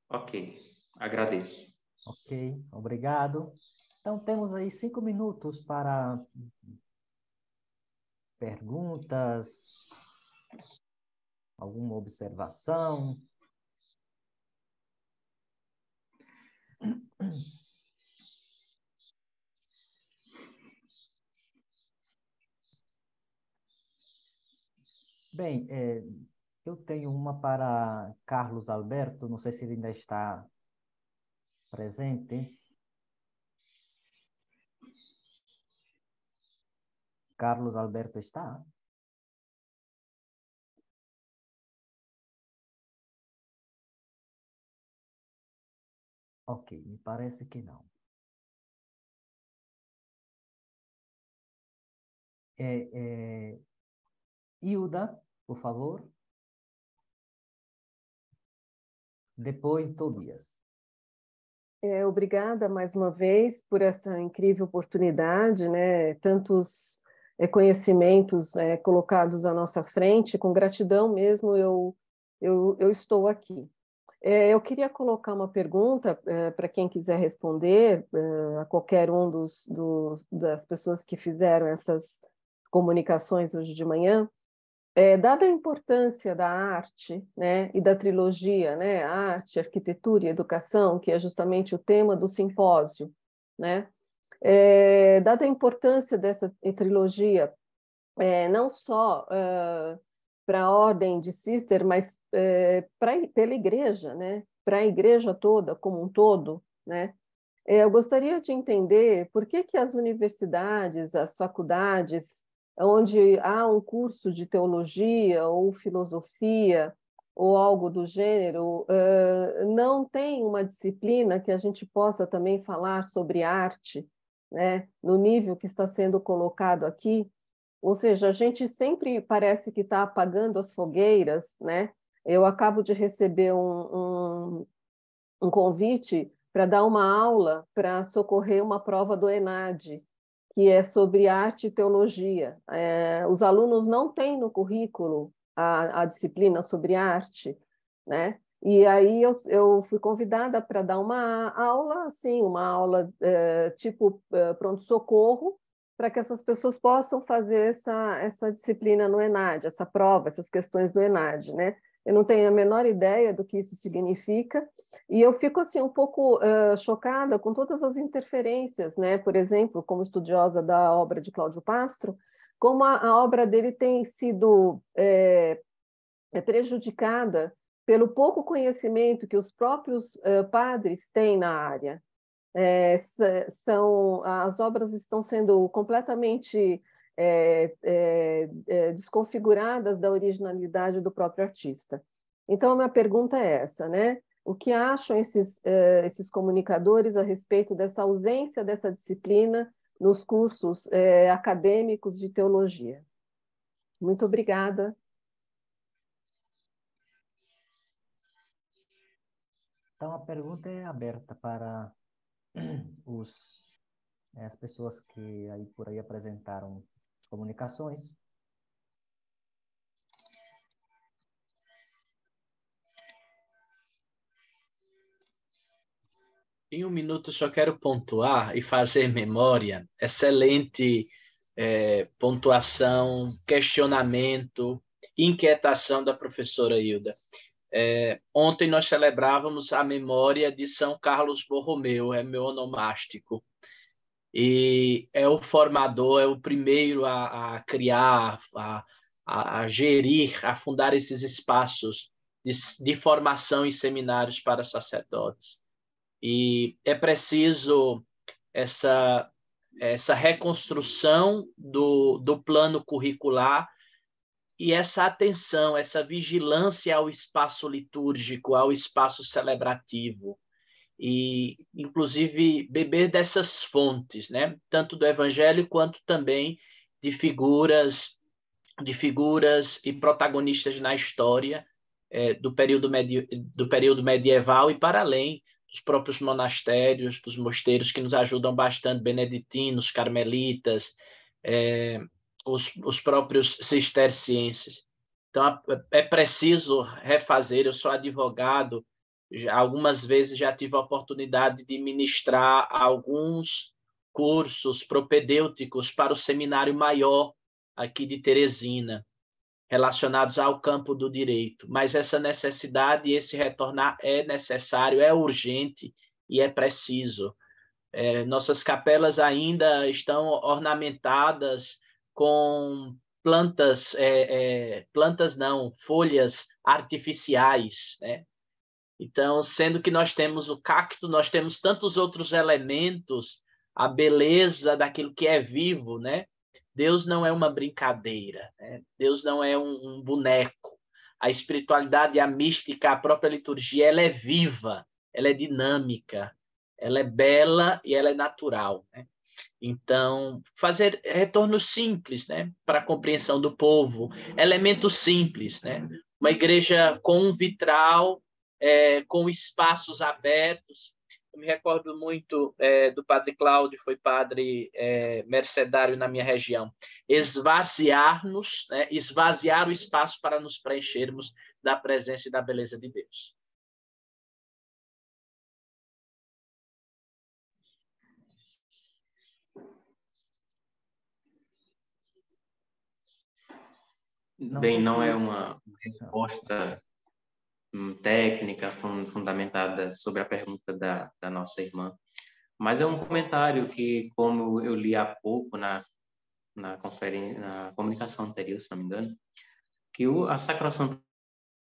Ok, agradeço. Ok, obrigado. Então, temos aí 5 minutos para perguntas, alguma observação. Bem, eu tenho uma para Carlos Alberto, não sei se ele ainda está presente. Carlos Alberto está? Ok, me parece que não. Hilda, por favor. Depois, Tobias. Obrigada mais uma vez por essa incrível oportunidade, né? Tantos conhecimentos colocados à nossa frente, com gratidão mesmo eu estou aqui. Eu queria colocar uma pergunta para quem quiser responder, a qualquer um das pessoas que fizeram essas comunicações hoje de manhã. Dada a importância da arte, né, e da trilogia, né, arte, arquitetura e educação, que é justamente o tema do simpósio, né, dada a importância dessa trilogia, não só para a ordem de Cister, mas pela igreja, né, para a igreja toda como um todo, né, eu gostaria de entender por que as universidades, as faculdades, onde há um curso de teologia ou filosofia ou algo do gênero, não tem uma disciplina que a gente possa também falar sobre arte, né, no nível que está sendo colocado aqui. Ou seja, a gente sempre parece que está apagando as fogueiras, né? Eu acabo de receber um convite para dar uma aula para socorrer uma prova do ENAD. que é sobre arte e teologia. Os alunos não têm no currículo a disciplina sobre arte, né? E aí eu fui convidada para dar uma aula, assim, uma aula tipo pronto-socorro, para que essas pessoas possam fazer essa disciplina no ENAD, essa prova, essas questões do ENAD, né? Eu não tenho a menor ideia do que isso significa, e eu fico assim um pouco chocada com todas as interferências, né? Por exemplo, como estudiosa da obra de Cláudio Pastro, como a obra dele tem sido prejudicada pelo pouco conhecimento que os próprios padres têm na área. As obras estão sendo completamente desconfiguradas da originalidade do próprio artista. Então, a minha pergunta é essa, né? O que acham esses comunicadores a respeito dessa ausência dessa disciplina nos cursos acadêmicos de teologia? Muito obrigada. Então, a pergunta é aberta para as pessoas que por aí apresentaram as comunicações. Em um minuto, só quero pontuar e fazer memória. Excelente pontuação, questionamento, inquietação da professora Hilda. Ontem nós celebrávamos a memória de São Carlos Borromeu, é meu onomástico. E é o formador, é o primeiro a criar, a gerir, a fundar esses espaços de formação em seminários para sacerdotes. E é preciso essa reconstrução do plano curricular e essa atenção, essa vigilância ao espaço litúrgico, ao espaço celebrativo. E, inclusive, beber dessas fontes, né? Tanto do Evangelho quanto também de figuras e protagonistas na história do período medieval e para além dos próprios monastérios, dos mosteiros que nos ajudam bastante, beneditinos, carmelitas, os próprios cistercienses. Então, é preciso refazer. Eu sou advogado, algumas vezes já tive a oportunidade de ministrar alguns cursos propedêuticos para o seminário maior aqui de Teresina, relacionados ao campo do direito. Mas essa necessidade e esse retornar é necessário, é urgente e é preciso. Nossas capelas ainda estão ornamentadas com folhas artificiais, né? Então, sendo que nós temos o cacto, nós temos tantos outros elementos, a beleza daquilo que é vivo, né? Deus não é uma brincadeira, né? Deus não é um boneco. A espiritualidade, a mística, a própria liturgia, ela é viva, ela é dinâmica, ela é bela e ela é natural, né? Então, fazer retornos simples, né, para a compreensão do povo, elementos simples, né? Uma igreja com um vitral, com espaços abertos. Eu me recordo muito do padre Cláudio, foi padre mercedário na minha região. Esvaziar-nos, né, esvaziar o espaço para nos preenchermos da presença e da beleza de Deus. Bem, não é uma resposta técnica fundamentada sobre a pergunta da nossa irmã, mas é um comentário que, como eu li há pouco na comunicação anterior, se não me engano, que a Sacrosanto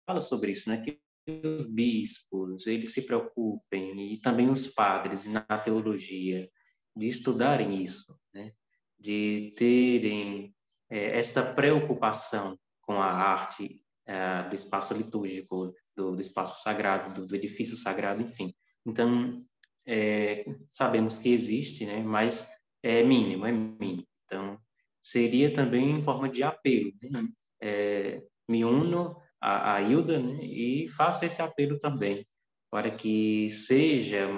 fala sobre isso, né? Que os bispos, eles se preocupem, e também os padres na teologia, de estudarem isso, né? De terem esta preocupação com a arte do espaço litúrgico, do espaço sagrado, do edifício sagrado, enfim. Então, sabemos que existe, né? Mas é mínimo. Então, seria também em forma de apelo, né? Me uno a Hilda, né? E faço esse apelo também, para que seja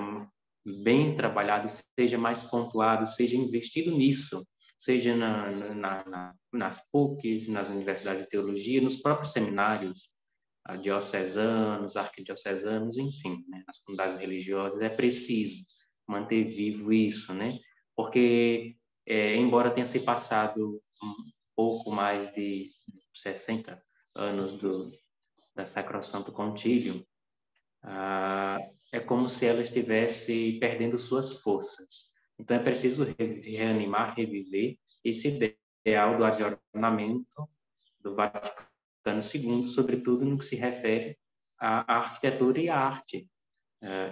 bem trabalhado, seja mais pontuado, seja investido nisso, seja nas PUCs, nas universidades de teologia, nos próprios seminários diocesanos, arquidiocesanos, enfim, né, nas comunidades religiosas. É preciso manter vivo isso, né? Porque, embora tenha se passado um pouco mais de 60 anos da Sacrosanto Contílio, é como se ela estivesse perdendo suas forças. Então, é preciso reanimar, reviver esse ideal do adornamento do Vaticano II, sobretudo no que se refere à arquitetura e à arte,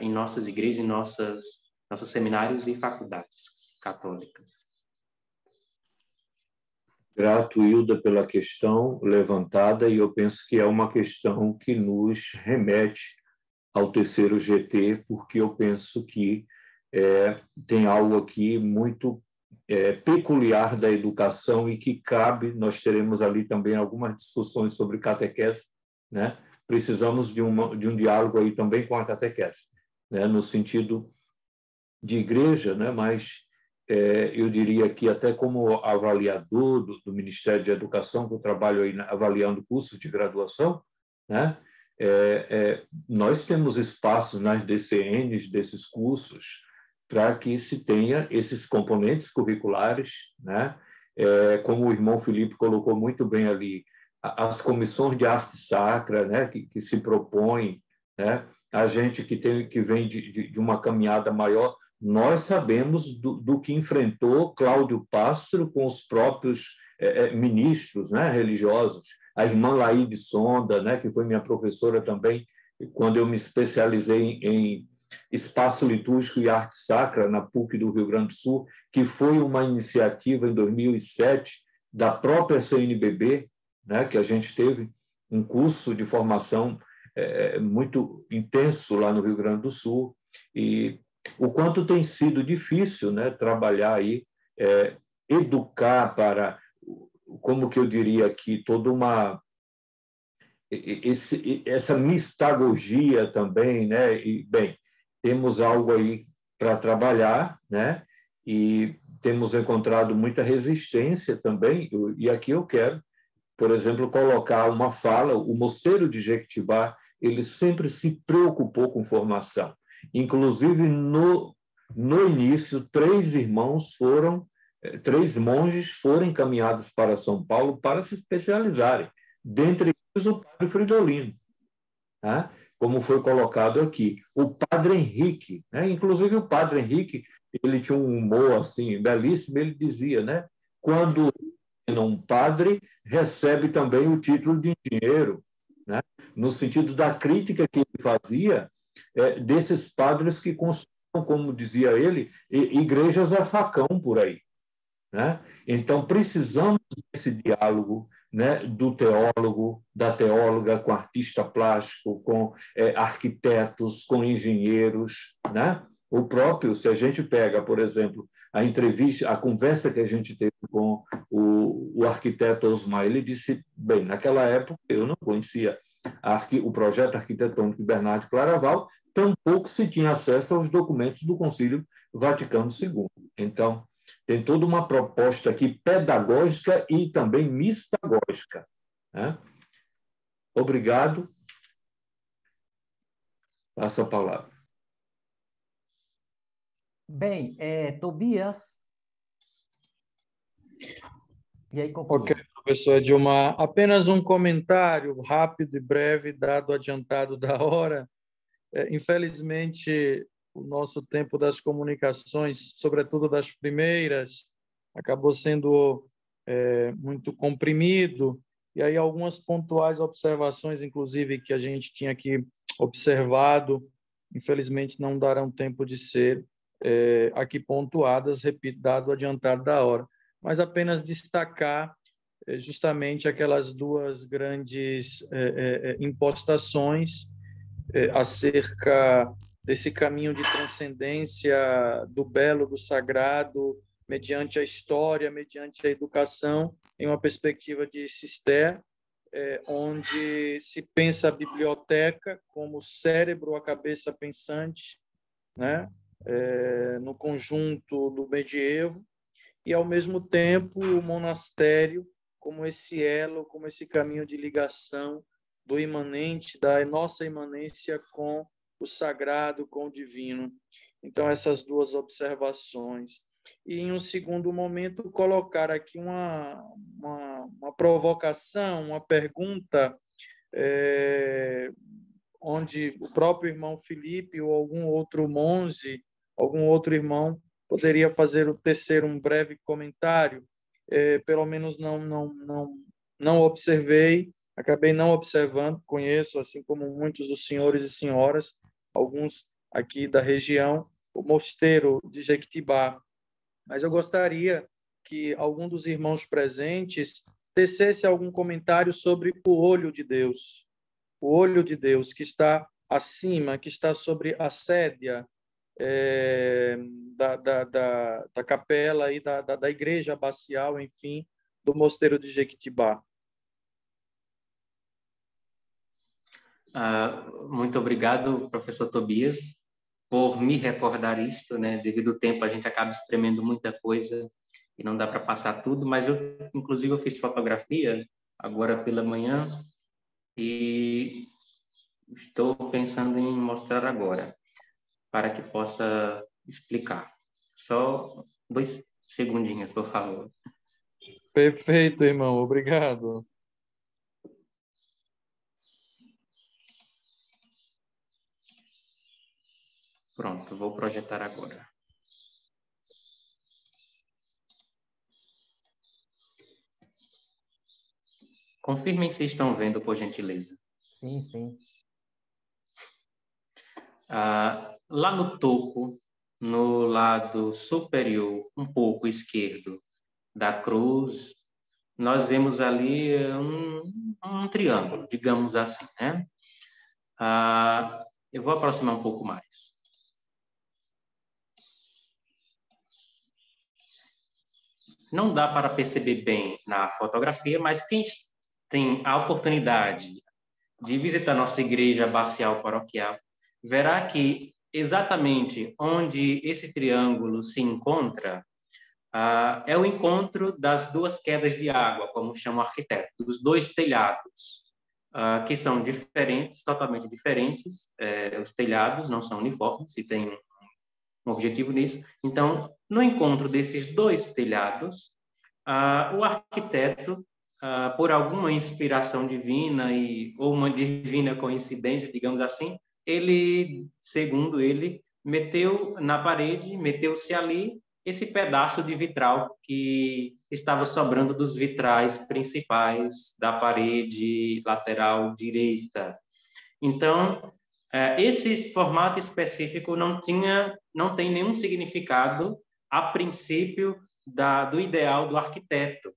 em nossas igrejas, em nossos seminários e faculdades católicas. Grato, Hilda, pela questão levantada, e eu penso que é uma questão que nos remete ao terceiro GT, porque eu penso que tem algo aqui muito peculiar da educação e que cabe, nós teremos ali também algumas discussões sobre catequese, né? Precisamos de um diálogo aí também com a catequese, né? No sentido de igreja, né? Mas eu diria que até como avaliador do Ministério de Educação, que eu trabalho aí avaliando cursos de graduação, né? Nós temos espaços nas DCNs desses cursos para que se tenha esses componentes curriculares, né? Como o irmão Felipe colocou muito bem ali, as comissões de arte sacra, né? que se propõem, né? A gente que vem de uma caminhada maior, nós sabemos do que enfrentou Cláudio Pastro com os próprios ministros, né? religiosos, a irmã Laíde Sonda, né? que foi minha professora também, quando eu me especializei em Espaço Litúrgico e Arte Sacra, na PUC do Rio Grande do Sul, que foi uma iniciativa em 2007 da própria CNBB, né, que a gente teve um curso de formação muito intenso lá no Rio Grande do Sul, e o quanto tem sido difícil, né, trabalhar aí, educar para, como que eu diria aqui, toda uma essa mistagogia também, né? E, bem, temos algo aí para trabalhar, né? E temos encontrado muita resistência também, e aqui eu quero, por exemplo, colocar uma fala, o Mosteiro de Jequitibá, ele sempre se preocupou com formação. Inclusive, no início, 3 monges foram encaminhados para São Paulo para se especializarem, dentre eles o padre Fridolino, né? Como foi colocado aqui. O padre Henrique, né? Inclusive o padre Henrique, ele tinha um humor assim, belíssimo, ele dizia, né? Quando um padre recebe também o título de engenheiro, né? No sentido da crítica que ele fazia desses padres que construíam, como dizia ele, igrejas a facão por aí, né? Então, precisamos desse diálogo, né, do teólogo, da teóloga com artista plástico, com arquitetos, com engenheiros, né? O próprio, se a gente pega, por exemplo, a entrevista, a conversa que a gente teve com o arquiteto Osmar, ele disse, bem, naquela época eu não conhecia o projeto arquitetônico de Bernardo de Claraval, tampouco se tinha acesso aos documentos do Concílio Vaticano II. Então, tem toda uma proposta aqui pedagógica e também mistagógica, né? Obrigado. Passo a palavra. Bem, Tobias. E aí, conclui. Ok, professor Edilmar. Apenas um comentário rápido e breve, dado o adiantado da hora. Infelizmente, o nosso tempo das comunicações, sobretudo das primeiras, acabou sendo muito comprimido, e aí algumas pontuais observações, inclusive, que a gente tinha aqui observado, infelizmente não darão tempo de ser aqui pontuadas, repito, dado o adiantado da hora, mas apenas destacar justamente aquelas 2 grandes impostações acerca desse caminho de transcendência do belo, do sagrado, mediante a história, mediante a educação, em uma perspectiva de Cister, onde se pensa a biblioteca como o cérebro, a cabeça pensante, né? no conjunto do medievo, e, ao mesmo tempo, o monastério como esse elo, como esse caminho de ligação do imanente, da nossa imanência com o sagrado, com o divino. Então, essas duas observações. E, em um segundo momento, colocar aqui uma provocação, uma pergunta, onde o próprio irmão Felipe ou algum outro monge, algum outro irmão, poderia tecer um breve comentário. Pelo menos não observei, acabei não observando, conheço, assim como muitos dos senhores e senhoras, alguns aqui da região, o mosteiro de Jequitibá. Mas eu gostaria que algum dos irmãos presentes tecesse algum comentário sobre o olho de Deus. O olho de Deus que está acima, que está sobre a sédia da capela e da igreja abacial, enfim, do mosteiro de Jequitibá. Muito obrigado, professor Tobias, por me recordar isto, né? Devido ao tempo, a gente acaba espremendo muita coisa e não dá para passar tudo, mas inclusive, eu fiz fotografia agora pela manhã e estou pensando em mostrar agora, para que possa explicar. Só 2 segundinhos, por favor. Perfeito, irmão. Obrigado. Pronto, vou projetar agora. Confirmem se estão vendo, por gentileza. Sim, sim. Lá no topo, no lado superior, um pouco esquerdo da cruz, nós vemos ali um triângulo, digamos assim, né? Eu vou aproximar um pouco mais. Não dá para perceber bem na fotografia, mas quem tem a oportunidade de visitar nossa igreja abacial paroquial verá que exatamente onde esse triângulo se encontra é o encontro das 2 quedas de água, como chama o arquiteto, dos 2 telhados, que são diferentes, totalmente diferentes. Os telhados não são uniformes e tem um objetivo nisso. Então, no encontro desses 2 telhados, o arquiteto, por alguma inspiração divina ou uma divina coincidência, digamos assim, ele, segundo ele, meteu na parede, meteu-se ali esse pedaço de vitral que estava sobrando dos vitrais principais da parede lateral direita. Então, esse formato específico não tem nenhum significado a princípio do ideal do arquiteto.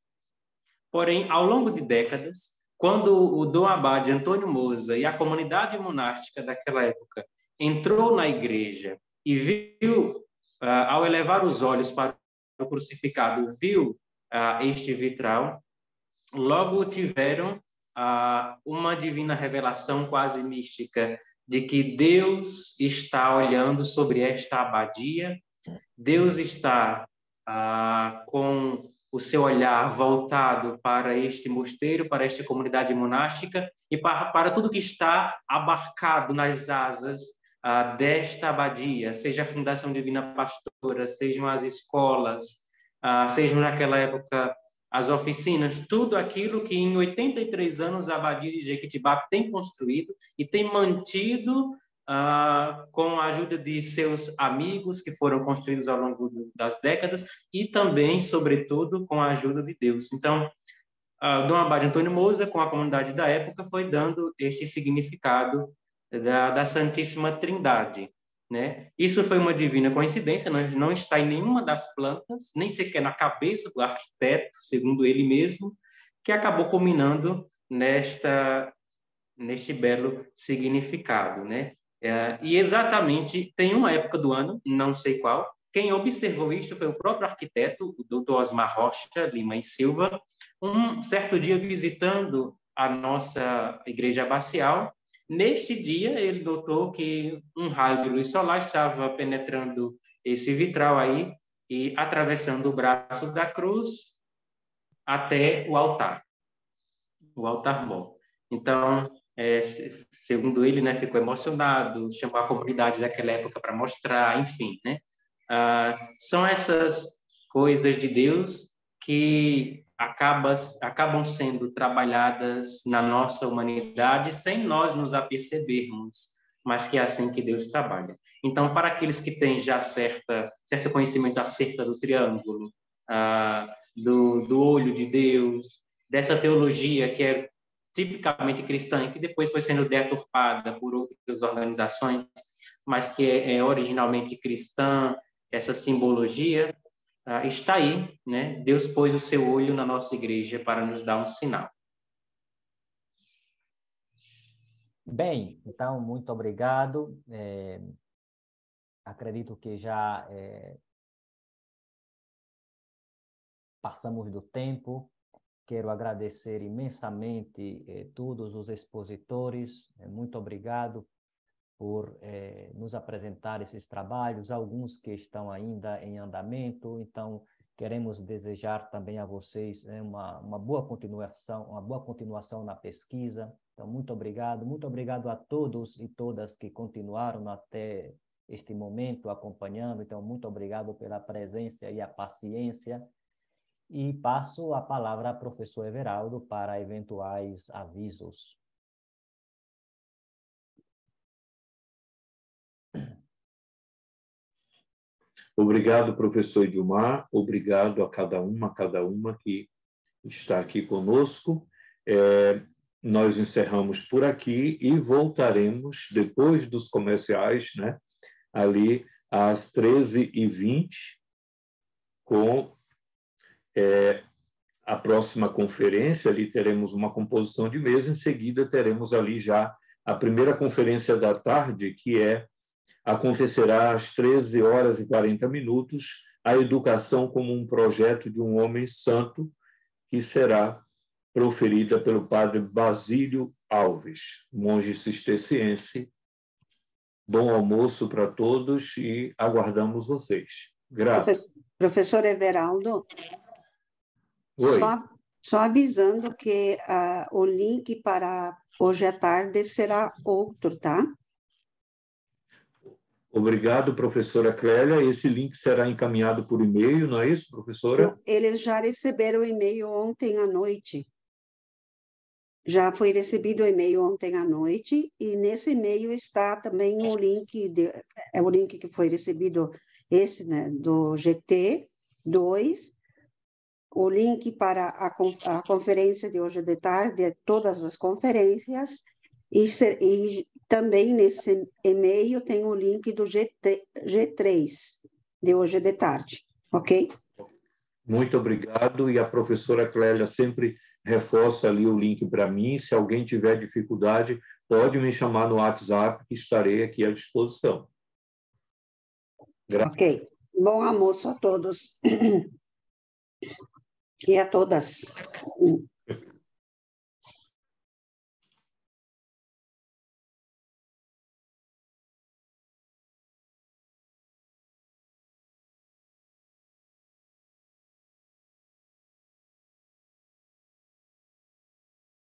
Porém, ao longo de décadas, quando o Dom Abade Antônio Moza e a comunidade monástica daquela época entrou na igreja e viu, ao elevar os olhos para o crucificado, viu este vitral, logo tiveram uma divina revelação quase mística de que Deus está olhando sobre esta abadia, Deus está com o seu olhar voltado para este mosteiro, para esta comunidade monástica e para tudo que está abarcado nas asas desta abadia, seja a Fundação Divina Pastora, sejam as escolas, sejam naquela época as oficinas, tudo aquilo que em 83 anos a abadia de Jequitibá tem construído e tem mantido com a ajuda de seus amigos que foram construídos ao longo das décadas e também, sobretudo, com a ajuda de Deus. Então, Dom Abade Antônio Moza, com a comunidade da época, foi dando este significado da Santíssima Trindade, né? Isso foi uma divina coincidência, não está em nenhuma das plantas, nem sequer na cabeça do arquiteto, segundo ele mesmo, que acabou culminando neste belo significado, né? E exatamente tem uma época do ano, não sei qual, quem observou isto foi o próprio arquiteto, o Dr. Osmar Rocha Lima e Silva, um certo dia visitando a nossa igreja abacial, Neste dia, ele notou que um raio de luz solar estava penetrando esse vitral aí e atravessando o braço da cruz até o altar mor. Então, segundo ele, né, ficou emocionado, chamou a comunidade daquela época para mostrar, enfim, né? São essas coisas de Deus que acabam sendo trabalhadas na nossa humanidade sem nós nos apercebermos, mas que é assim que Deus trabalha. Então, para aqueles que têm já certo conhecimento acerca do triângulo, do olho de Deus, dessa teologia que é tipicamente cristã e que depois foi sendo deturpada por outras organizações, mas que é originalmente cristã, essa simbologia está aí, né? Deus pôs o seu olho na nossa igreja para nos dar um sinal. Bem, então, muito obrigado. Acredito que já passamos do tempo. Quero agradecer imensamente todos os expositores. Muito obrigado por nos apresentar esses trabalhos, alguns que estão ainda em andamento. Então, queremos desejar também a vocês uma boa continuação na pesquisa. Então, muito obrigado a todos e todas que continuaram até este momento acompanhando. Então, muito obrigado pela presença e a paciência. E passo a palavra ao professor Everaldo para eventuais avisos. Obrigado, professor Edilmar. Obrigado a cada uma que está aqui conosco. Nós encerramos por aqui e voltaremos depois dos comerciais, né? Ali às 13h20, com a próxima conferência. Ali teremos uma composição de mesa, em seguida teremos ali já a primeira conferência da tarde, que acontecerá às 13h40, a educação como um projeto de um homem santo, que será proferida pelo padre Basílio Alves, monge cisterciense. Bom almoço para todos e aguardamos vocês. Graças. Professor Everaldo, Oi. só avisando que o link para hoje à tarde será outro, tá? Obrigado, professora Clélia. Esse link será encaminhado por e-mail, não é isso, professora? Eles já receberam o e-mail ontem à noite. Já foi recebido o e-mail ontem à noite, e nesse e-mail está também o link, o link que foi recebido, esse, né, do GT2, o link para a conferência de hoje de tarde, todas as conferências, e também nesse e-mail tem o link do G3, de hoje de tarde, ok? Muito obrigado, e a professora Clélia sempre reforça ali o link para mim. Se alguém tiver dificuldade, pode me chamar no WhatsApp, que estarei aqui à disposição. Ok. Bom almoço a todos e a todas.